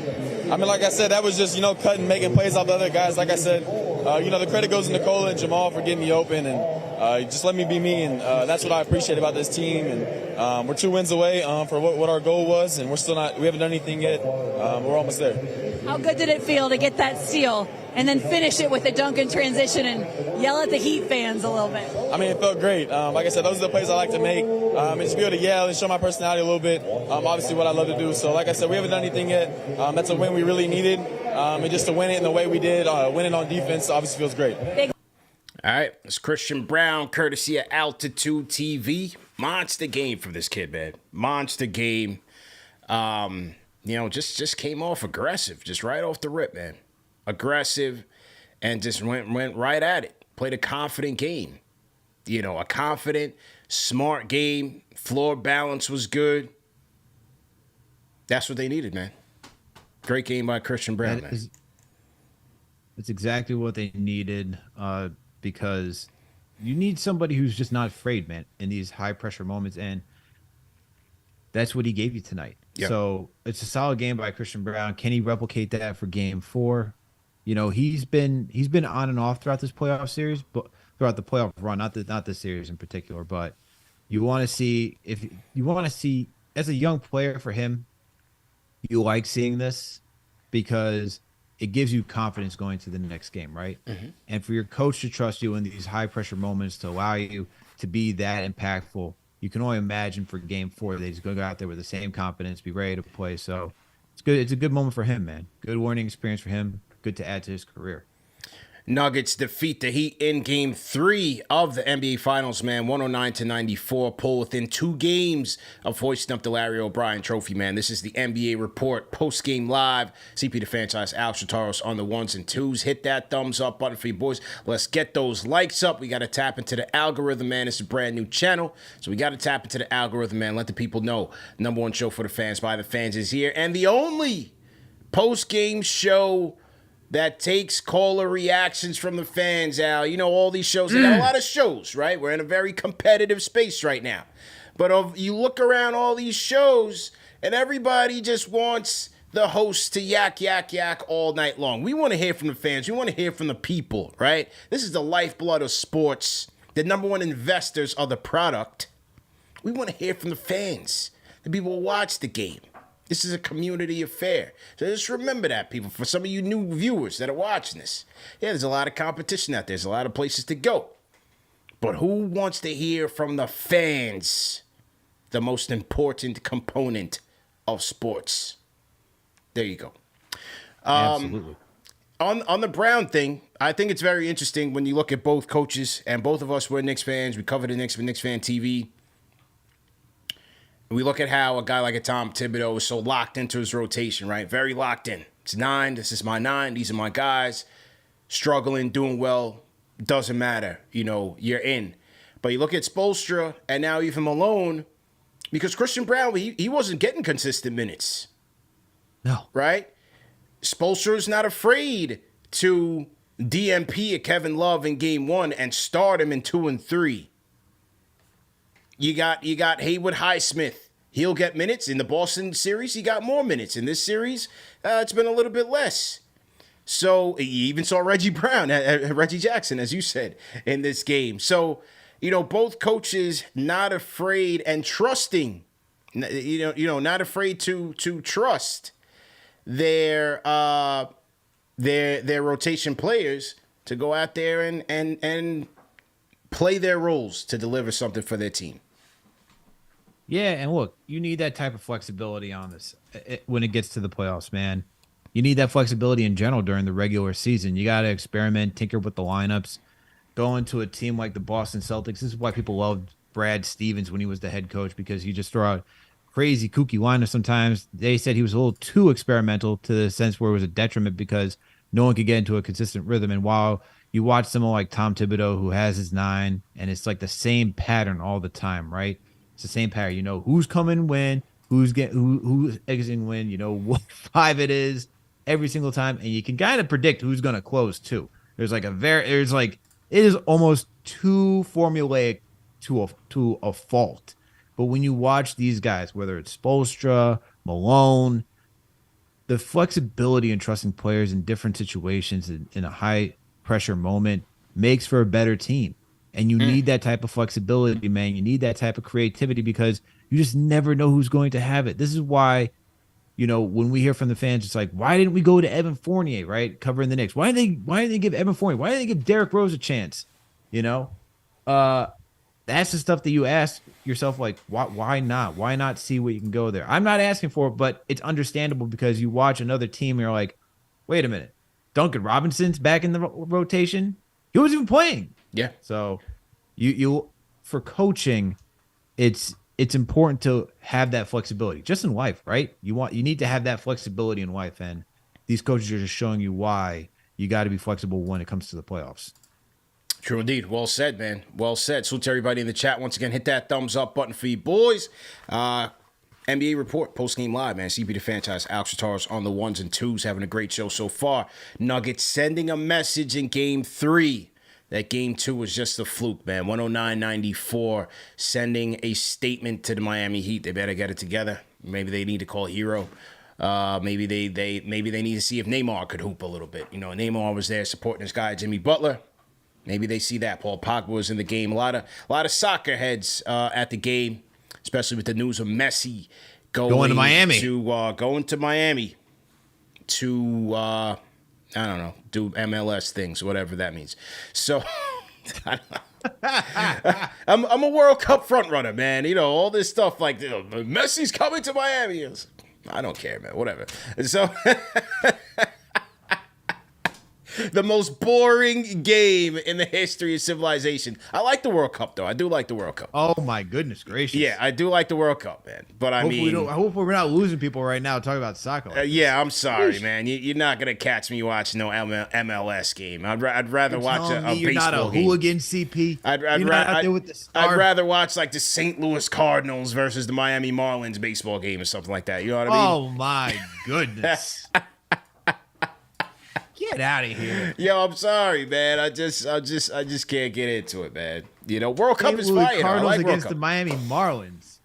I mean, like I said, that was just, cutting, making plays off the other guys. Like I said, the credit goes to Nikola and Jamal for getting me open and just let me be me. And that's what I appreciate about this team. And we're 2 wins away for what our goal was, and we haven't done anything yet. We're almost there. How good did it feel to get that steal and then finish it with a dunk in transition and yell at the Heat fans a little bit? I mean, it felt great. Like I said, those are the plays I like to make. And just be able to yell and show my personality a little bit. Obviously, what I love to do. So, like I said, we haven't done anything yet. That's a win we really needed. And just to win it in the way we did, winning on defense, obviously feels great. All right, it's Christian Brown, courtesy of Altitude TV. Monster game for this kid, man. Monster game. Just came off aggressive, just right off the rip, man. Aggressive, and just went right at it. Played a confident game. A confident, smart game. Floor balance was good. That's what they needed, man. Great game by Christian Brown, man. It's exactly what they needed because you need somebody who's just not afraid, man, in these high-pressure moments, and that's what he gave you tonight. Yep. So it's a solid game by Christian Brown. Can he replicate that for Game 4? He's been on and off throughout this playoff series, but throughout the playoff run, not this series in particular. But you want to see as a young player for him, you like seeing this because it gives you confidence going to the next game, right? Mm-hmm. And for your coach to trust you in these high pressure moments to allow you to be that impactful. You can only imagine for Game 4 that he's going to go out there with the same confidence, be ready to play. So it's good. It's a good moment for him, man. Good learning experience for him. Good to add to his career. Nuggets defeat the Heat in Game 3 of the NBA Finals, man. 109-94. Pull within 2 games of hoisting up the Larry O'Brien Trophy, man. This is the NBA Report post-game live. CP the Franchise, Alex Shataros on the 1s and 2s. Hit that thumbs up button for you boys. Let's get those likes up. We got to tap into the algorithm, man. It's a brand new channel, so we got to tap into the algorithm, man. Let the people know. Number 1 show for the fans by the fans is here, and the only post-game show that takes caller reactions from the fans, Al. All these shows, they got a lot of shows, right? We're in a very competitive space right now. But you look around all these shows, and everybody just wants the host to yak, yak, yak all night long. We want to hear from the fans. We want to hear from the people, right? This is the lifeblood of sports. The number 1 investors are the product. We want to hear from the fans, the people who watch the game. This is a community affair. So just remember that, people. For some of you new viewers that are watching this, there's a lot of competition out there. There's a lot of places to go. But who wants to hear from the fans? The most important component of sports. There you go. Absolutely. On the Brown thing, I think it's very interesting when you look at both coaches, and both of us were Knicks fans. We covered the Knicks for Knicks Fan TV. We look at how a guy like a Tom Thibodeau is so locked into his rotation, right? Very locked in. It's 9. This is my 9. These are my guys. Struggling, doing well. Doesn't matter. You're in. But you look at Spoelstra and now even Malone, because Christian Brown, he wasn't getting consistent minutes. No. Right? Spoelstra's not afraid to DMP a Kevin Love in Game 1 and start him in 2 and 3. You got Haywood Highsmith. He'll get minutes. In the Boston series, he got more minutes. In this series, it's been a little bit less. So you even saw Reggie Jackson, as you said, in this game. So, both coaches not afraid and trusting, not afraid to trust their rotation players to go out there and play their roles to deliver something for their team. Yeah, and look, you need that type of flexibility on this when it gets to the playoffs, man. You need that flexibility in general during the regular season. You got to experiment, tinker with the lineups. Go into a team like the Boston Celtics. This is why people loved Brad Stevens when he was the head coach, because you just throw out crazy, kooky lineups sometimes. They said he was a little too experimental to the sense where it was a detriment because no one could get into a consistent rhythm. And while you watch someone like Tom Thibodeau who has his 9, and it's like the same pattern all the time, right? It's the same pattern. Who's coming when, who's exiting when, what 5 it is every single time, and you can kind of predict who's going to close too. It is almost too formulaic to a fault. But when you watch these guys, whether it's Spoelstra, Malone, the flexibility in trusting players in different situations in a high pressure moment makes for a better team. And you need that type of flexibility, man. You need that type of creativity because you just never know who's going to have it. This is why, when we hear from the fans, it's like, why didn't we go to Evan Fournier, right? Covering the Knicks. Why did they give Evan Fournier? Why did they give Derrick Rose a chance? That's the stuff that you ask yourself, like, why not? Why not see what you can go there? I'm not asking for it, but it's understandable because you watch another team and you're like, wait a minute. Duncan Robinson's back in the rotation. He wasn't even playing. Yeah. So you for coaching, it's important to have that flexibility just in life, right? You need to have that flexibility in life. And these coaches are just showing you why you got to be flexible when it comes to the playoffs. True indeed. Well said, man. Well said. Salute to everybody in the chat. Once again, hit that thumbs up button for you boys. NBA report, post-game live, man. CP the franchise, Alex Ratar's on the ones and twos, having a great show so far. Nuggets sending a message in Game 3. That Game 2 was just a fluke, man. 109-94, sending a statement to the Miami Heat. They better get it together. Maybe they need to call Hero. Maybe they need to see if Neymar could hoop a little bit. Neymar was there supporting his guy, Jimmy Butler. Maybe they see that. Paul Pogba was in the game. A lot of soccer heads at the game, especially with the news of Messi going to Miami. Going to Miami to I don't know, do MLS things, whatever that means. So I'm a World Cup front runner, man. All this stuff like Messi's coming to Miami. I don't care, man. Whatever. So. The most boring game in the history of civilization. I like the World Cup, though. I do like the World Cup. Oh, my goodness gracious. Yeah, I do like the World Cup, man. But I hope we're not losing people right now talking about soccer. Yeah, I'm sorry, man. You're not going to catch me watching no MLS game. I'd rather watch a baseball game. You're not a hooligan, CP. I'd rather watch like the St. Louis Cardinals versus the Miami Marlins baseball game or something like that. You know what I mean? Oh, my goodness. Get out of here. Yo, I'm sorry, man. I just can't get into it, man. World Cup is fire. Cardinals I like against the Miami Marlins.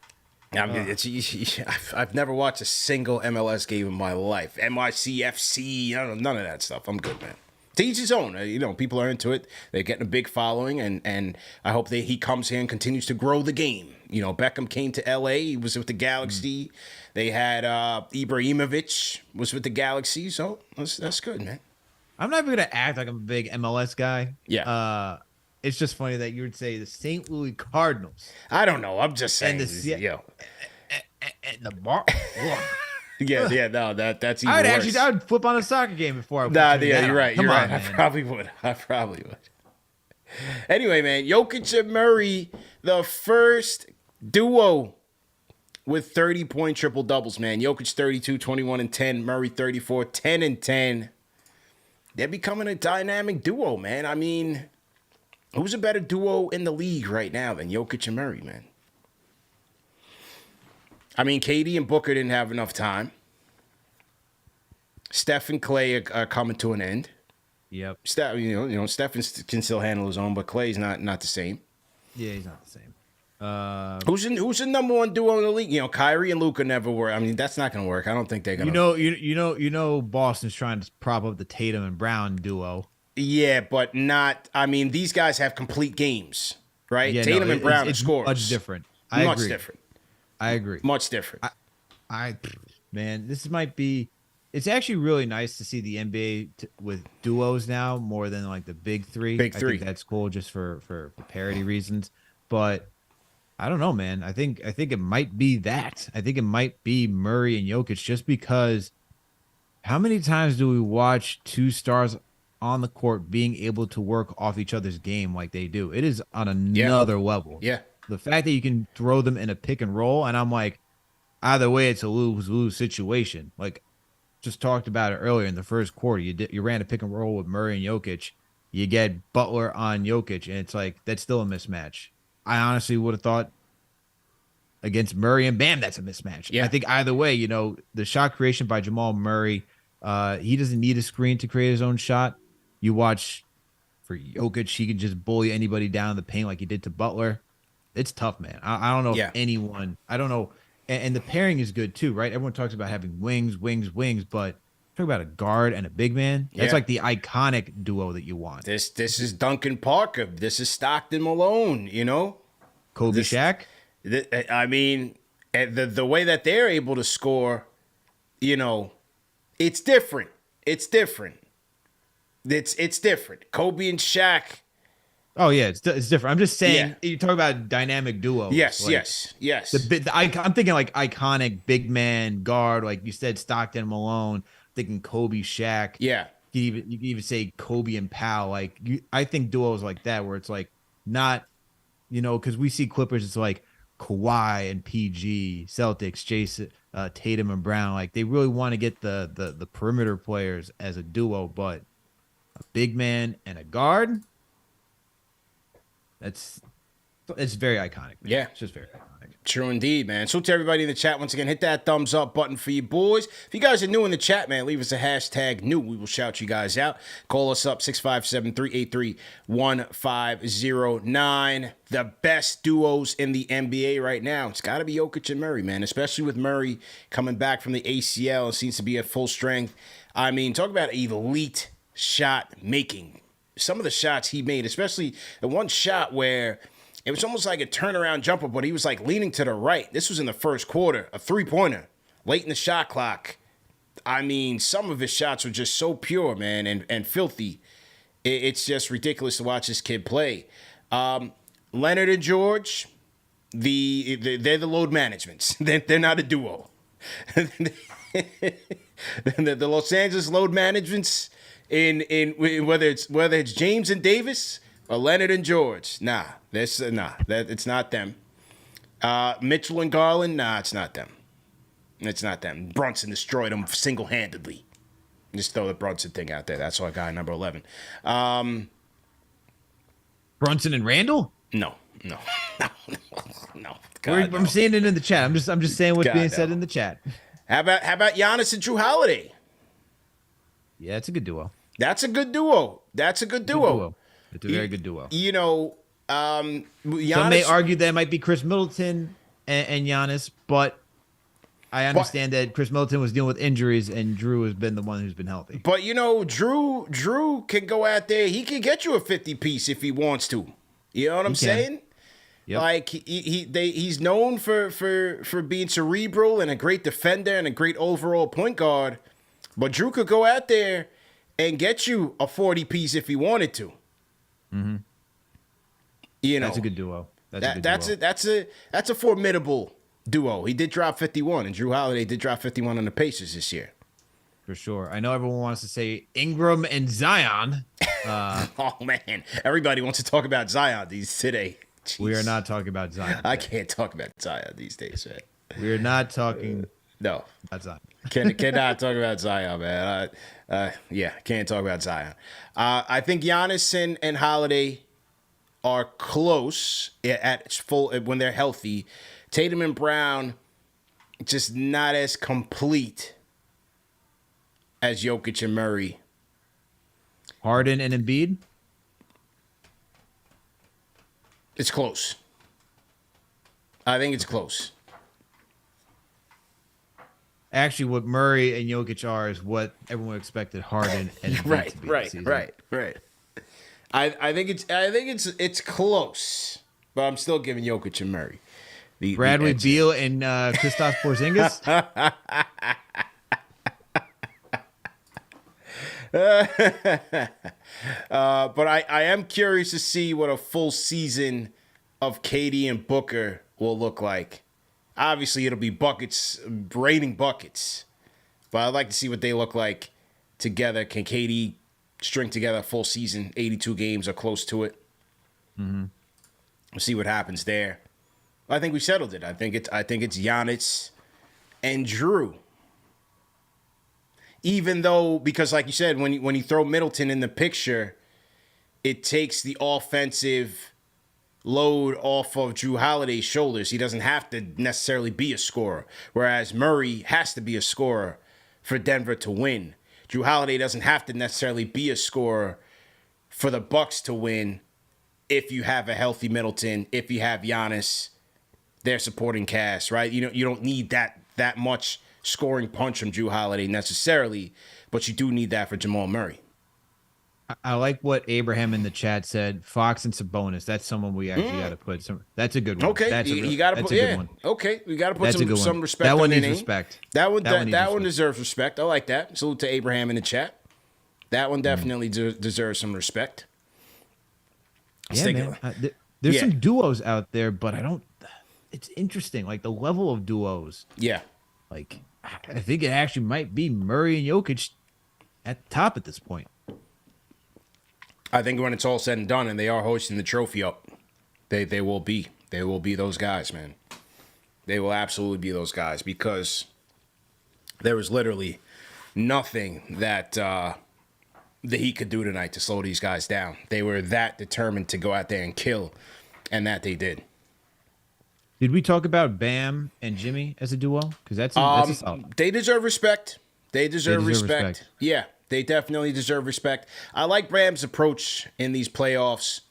I've never watched a single MLS game in my life. NYCFC, none of that stuff. I'm good, man. To each his own. People are into it. They're getting a big following, and I hope he comes here and continues to grow the game. Beckham came to L.A. He was with the Galaxy. They had Ibrahimovic was with the Galaxy, so that's good, man. I'm not even going to act like I'm a big MLS guy. Yeah. It's just funny that you would say the St. Louis Cardinals. I don't know. I'm just saying. And the bar. Yeah, no, that's even worse. I would flip on a soccer game before I. You're right. You're right. I probably would. Anyway, man, Jokic and Murray, the first duo with 30-point triple doubles, man. Jokic 32, 21 and 10. Murray 34, 10 and 10. They're becoming a dynamic duo, man. I mean, who's a better duo in the league right now than Jokic and Murray, man? I mean, KD and Booker didn't have enough time. Steph and Clay are coming to an end. Yep. Steph can still handle his own, but Clay's not the same. Yeah, he's not the same. Who's the number one duo in the league? Kyrie and Luka never were. I mean, that's not going to work. I don't think they're going to. Boston's trying to prop up the Tatum and Brown duo. Yeah, but not. I mean, these guys have complete games, right? Yeah, Tatum and Brown are scores. Much different. Much different. I agree. Much different. Man, this might be. It's actually really nice to see the NBA with duos now more than like the big three. I think that's cool just for parity reasons, but. I don't know, man. I think it might be that. I think it might be Murray and Jokic just because how many times do we watch two stars on the court being able to work off each other's game like they do? It is on another level. Yeah. The fact that you can throw them in a pick and roll, and I'm like, either way, it's a lose-lose situation. Like, just talked about it earlier in the first quarter. You ran a pick and roll with Murray and Jokic. You get Butler on Jokic, and it's like, that's still a mismatch. I honestly would have thought against Murray and Bam, that's a mismatch. Yeah. I think either way, the shot creation by Jamal Murray, he doesn't need a screen to create his own shot. You watch for Jokic, he can just bully anybody down in the paint like he did to Butler. It's tough, man. I don't know if anyone, I don't know. And the pairing is good too, right? Everyone talks about having wings, but Talk about a guard and a big man. That's Yeah. like the iconic duo that you want. This is Duncan Parker. This is Stockton Malone. You know, Kobe Shaq. I mean, the way that they're able to score, you know, it's different. It's different. It's different. Kobe and Shaq. Oh yeah, it's different. I'm just saying Yeah. you talk about dynamic duos. Yes, like, yes. I'm thinking like iconic big man guard, like you said, Stockton Malone. Thinking Kobe Shaq. Yeah. You could even say Kobe and Powell. Like I think duos like that where it's like not, you know, because we see Clippers. It's like Kawhi and PG, Celtics, Jason, Tatum and Brown. Like they really want to get the perimeter players as a duo, but a big man and a guard. It's very iconic. Man. Yeah. It's just very iconic. True indeed, man. So to everybody in the chat, once again, hit that thumbs up button for you boys. If you guys are new in the chat, man, leave us a hashtag new. We will shout you guys out. Call us up, 657-383-1509. The best duos in the NBA right now. It's got to be Jokic and Murray, man, especially with Murray coming back from the ACL and seems to be at full strength. I mean, talk about elite shot making. Some of the shots he made, especially the one shot where it was almost like a turnaround jumper, but he was like leaning to the right. This was in the first quarter, a three-pointer, late in the shot clock. I mean, some of his shots were just so pure, man, and filthy. It's just ridiculous to watch this kid play. Leonard and George, they're the load managements. They're not a duo. The Los Angeles load managements in whether it's James and Davis or Leonard and George, it's not them. Mitchell and Garland, it's not them. It's not them. Brunson destroyed them single-handedly. Just throw the Brunson thing out there. That's our guy, number 11. Brunson and Randall? No. I'm saying it in the chat. I'm just saying what's being said no. in the chat. How about Giannis and Drew Holiday? Yeah, it's a good duo. That's a good duo. It's a very good duo. You know, Giannis, some may argue that it might be Chris Middleton and Giannis, but I understand that Chris Middleton was dealing with injuries and Drew has been the one who's been healthy. But you know, Drew can go out there. He can get you a 50 piece if he wants to. You know what I'm saying? Yep. Like he's known for being cerebral and a great defender and a great overall point guard. But Drew could go out there and get you a 40 piece if he wanted to. Mm-hmm. You know, that's a good duo. That's a formidable duo. He did drop 51, and Drew Holiday did drop 51 on the Pacers this year. For sure. I know everyone wants to say Ingram and Zion. Oh man, everybody wants to talk about Zion today. Jeez. We are not talking about Zion today. I can't talk about Zion these days, man. We are not talking no about Zion. Cannot talk about Zion, man. Can't talk about Zion. I think Giannis and Holiday are close at full when they're healthy. Tatum and Brown just not as complete as Jokic and Murray. Harden and Embiid? It's close. I think it's close. Actually, what Murray and Jokic are is what everyone expected Harden and Embiid to be this season. Right. I think it's close, but I'm still giving Jokic and Murray. Bradley Beal and Kristaps Porzingis. But I am curious to see what a full season of KD and Booker will look like. Obviously, it'll be buckets, raining buckets. But I'd like to see what they look like together. Can KD string together a full season, 82 games or close to it? Mm-hmm. We'll see what happens there. I think we settled it. I think it's Giannis and Drew. Even though, because like you said, when you throw Middleton in the picture, it takes the offensive load off of Drew Holiday's shoulders. He doesn't have to necessarily be a scorer, whereas Murray has to be a scorer for Denver to win. Drew Holiday doesn't have to necessarily be a scorer for the Bucks to win if you have a healthy Middleton, if you have Giannis, their supporting cast, right? You don't need that much scoring punch from Drew Holiday necessarily, but you do need that for Jamal Murray. I like what Abraham in the chat said. Fox and Sabonis. That's someone we actually got to put some. That's a good one. Okay, that's you got to put. Yeah. One. Okay, we got to put some respect. That one on needs name. respect. That one deserves respect. I like that. Salute to Abraham in the chat. That one definitely deserves some respect. Yeah, man. There's some duos out there, but I don't. It's interesting, like the level of duos. Yeah, like I think it actually might be Murray and Jokic at the top at this point. I think when it's all said and done, and they are hoisting the trophy up, they will be those guys, man. They will absolutely be those guys because there was literally nothing that the Heat could do tonight to slow these guys down. They were that determined to go out there and kill, and that they did. Did we talk about Bam and Jimmy as a duo? Because that's a solid. They deserve respect. They deserve respect. Yeah. They definitely deserve respect. I like Bam's approach in these playoffs.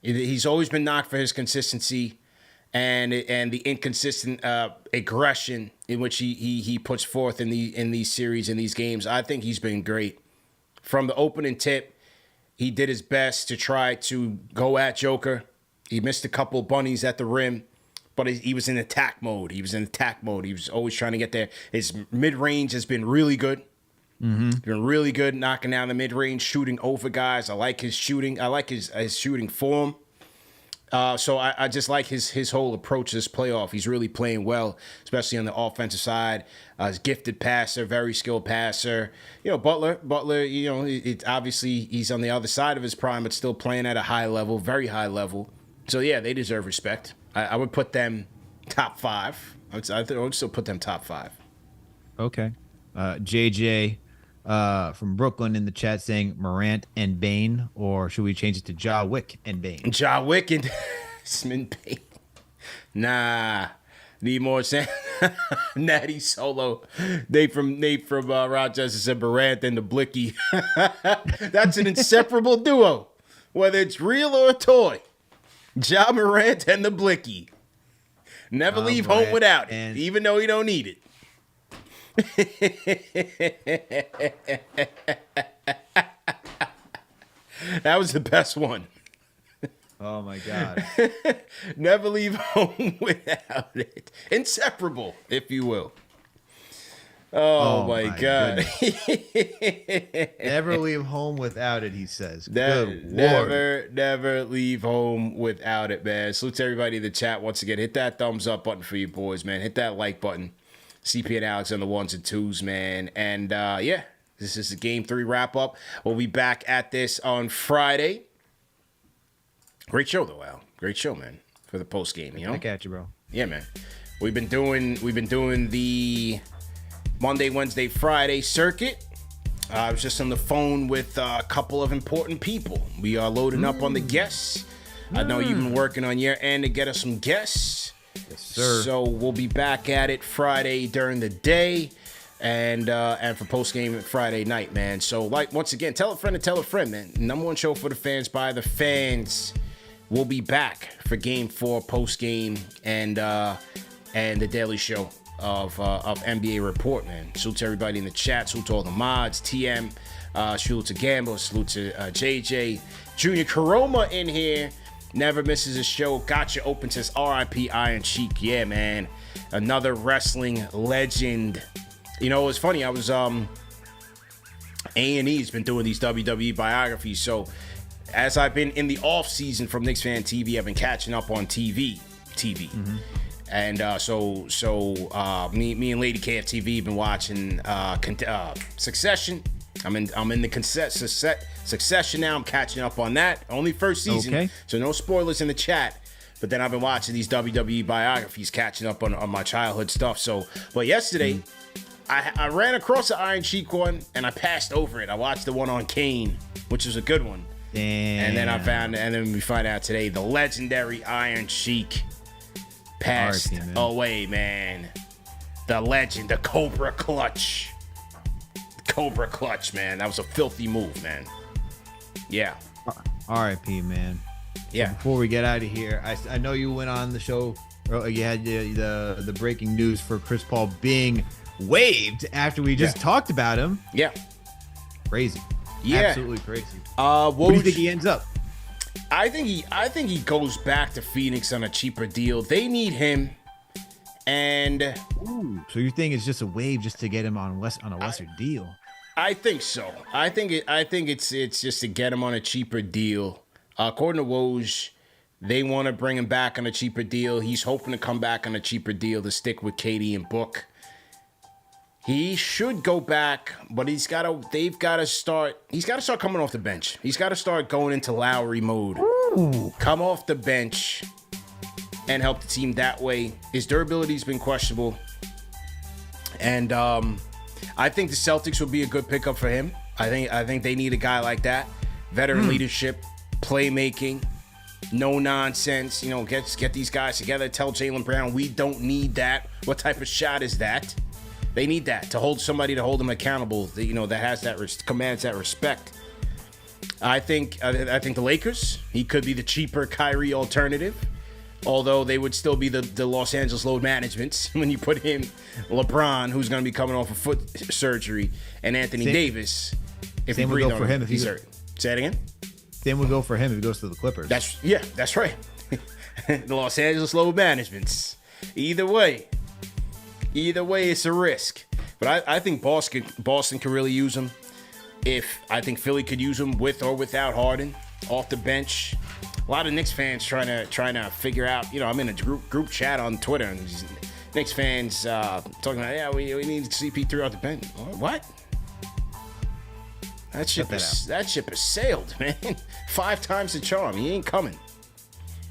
He's always been knocked for his consistency and the inconsistent aggression in which he puts forth in these series, in these games. I think he's been great. From the opening tip, he did his best to try to go at Joker. He missed a couple bunnies at the rim, but he was in attack mode. He was always trying to get there. His mid-range has been really good. He's been really good knocking down the mid-range, shooting over guys. I like his shooting. I like his shooting form. So I just like his whole approach to this playoff. He's really playing well, especially on the offensive side. He's gifted passer, very skilled passer. Butler, obviously he's on the other side of his prime, but still playing at a high level, very high level. So, yeah, they deserve respect. I would put them top 5. I would still put them top 5. Okay. JJ from Brooklyn in the chat saying Morant and Bane, or should we change it to Ja Wick and Bane? Ja Wick and Bane. Nah. Need more saying Natty Solo. Nate from Rochester said Morant and the Blicky. That's an inseparable duo, whether it's real or a toy. Ja Morant and the Blicky. Never leave home without it, even though you don't need it. That was the best one. Oh my God. Never leave home without it. Inseparable, if you will. Oh my God. Never leave home without it, he says. Never leave home without it, man. Salute to everybody in the chat once again. Hit that thumbs up button for you boys, man. Hit that like button. CP and Alex on the 1s and 2s, man. And, this is the Game 3 wrap-up. We'll be back at this on Friday. Great show, though, Al. Great show, man, for the post-game, you know? Back at you, bro. Yeah, man. We've been doing the Monday, Wednesday, Friday circuit. I was just on the phone with a couple of important people. We are loading up on the guests. I know you've been working on your end to get us some guests. Yes, sir. So we'll be back at it Friday during the day and for post-game Friday night, man. So, once again, tell a friend, man. Number one show for the fans by the fans. We'll be back for Game 4 post-game and the daily show of NBA Report, man. Salute to everybody in the chat. Salute to all the mods, TM. Salute to Gamble. Salute to JJ. Junior Karoma in here. Never misses a show. Gotcha open says RIP Iron Sheik. Yeah, man. Another wrestling legend. It was funny. I was A&E's been doing these WWE biographies. So as I've been in the off season from Knicks Fan TV, I've been catching up on TV. Mm-hmm. And me and Lady KFTV have been watching Succession. I'm in the Succession now. I'm catching up on that. Only first season, okay. So no spoilers in the chat. But then I've been watching these WWE biographies, catching up on my childhood stuff. But yesterday, I ran across the Iron Sheik one, and I passed over it. I watched the one on Kane, which was a good one. Damn. And then we find out today, the legendary Iron Sheik passed away, man. The legend, the Cobra Clutch. Cobra Clutch, man. That was a filthy move, man. Yeah. R.I.P., man. Yeah. So before we get out of here, I know you went on the show. You had the breaking news for Chris Paul being waived after we just talked about him. Yeah. Crazy. Yeah. Absolutely crazy. What do you think he ends up? I think he goes back to Phoenix on a cheaper deal. They need him. And so your thing is just a wave just to get him on a lesser deal. I think so. I think it's just to get him on a cheaper deal. According to Woj, they want to bring him back on a cheaper deal. He's hoping to come back on a cheaper deal to stick with KD and Book. He should go back, but he's got to start coming off the bench. He's got to start going into Lowry mode. Ooh. Come off the bench and help the team that way. His durability's been questionable. And I think the Celtics would be a good pickup for him. I think they need a guy like that. Veteran leadership, playmaking, no nonsense. Get these guys together. Tell Jaylen Brown we don't need that. What type of shot is that? They need that to hold them accountable. That commands that respect. I think the Lakers. He could be the cheaper Kyrie alternative. Although they would still be the Los Angeles load management when you put him, LeBron, who's going to be coming off of foot surgery, and Anthony Davis. If same would go for him if he's hurt. Say it again. Same would go for him if he goes to the Clippers. That's right. The Los Angeles load managements. Either way, it's a risk. But I think Boston could really use him. I think Philly could use him with or without Harden off the bench. A lot of Knicks fans trying to figure out. I'm in a group chat on Twitter, and these Knicks fans talking about, we need CP3 off the bench. What? That ship has sailed, man. 5 times the charm. He ain't coming.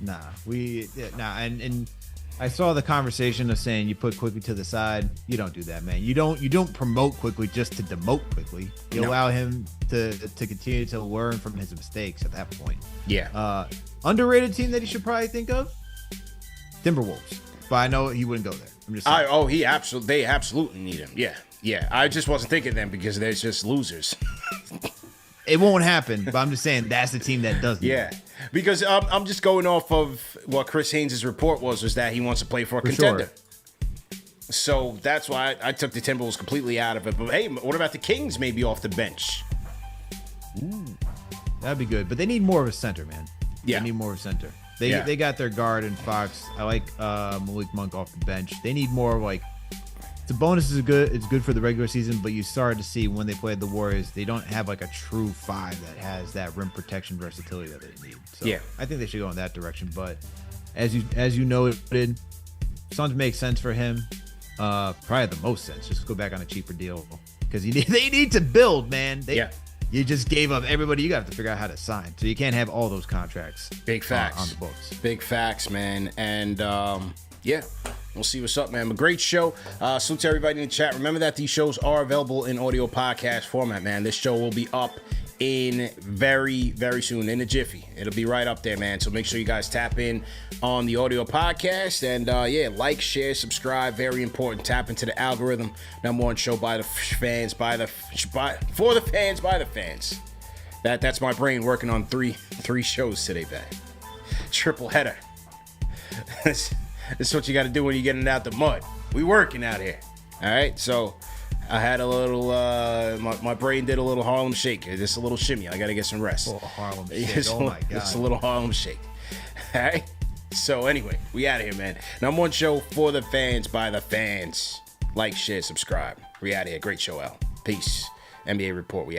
Nah, and I saw the conversation of saying you put Quickly to the side. You don't do that, man. You don't promote Quickly just to demote Quickly. You allow him to continue to learn from his mistakes at that point. Yeah. Underrated team that he should probably think of? Timberwolves. But I know he wouldn't go there. I'm just saying. They absolutely need him. Yeah. I just wasn't thinking them because they're just losers. It won't happen, but I'm just saying that's the team that does. Yeah, because I'm just going off of what Chris Haynes' report was that he wants to play for a contender. Sure. So that's why I took the Timberwolves completely out of it. But hey, what about the Kings maybe off the bench? Ooh, that'd be good. But they need more of a center, man. Yeah. They need more of a center. They got their guard in Fox. I like Malik Monk off the bench. They need more like the bonus is good. It's good for the regular season, but you started to see when they played the Warriors, they don't have like a true 5 that has that rim protection versatility that they need. So I think they should go in that direction. But as you noted, Suns make sense for him. Probably the most sense. Just go back on a cheaper deal because they need to build, man. You just gave up everybody. You got to figure out how to sign. So you can't have all those contracts. Big facts on the books. Big facts, man. And we'll see what's up, man. A great show. Salute to everybody in the chat. Remember that these shows are available in audio podcast format, man. This show will be up in very, very soon, in a jiffy. It'll be right up there, man. So make sure you guys tap in on the audio podcast. And like, share, subscribe. Very important. Tap into the algorithm. Number 1 show by the fans, for the fans, by the fans. That's my brain working on three shows today, man. Triple header. This is what you got to do when you're getting out the mud. We working out here. All right. So I had a little, my brain did a little Harlem Shake. Just a little shimmy. I got to get some rest. Oh, Harlem Shake. Oh, my God. Just a little Harlem Shake. All right. So anyway, we out of here, man. Number 1 show for the fans, by the fans. Like, share, subscribe. We out of here. Great show, Al. Peace. NBA Report. We out.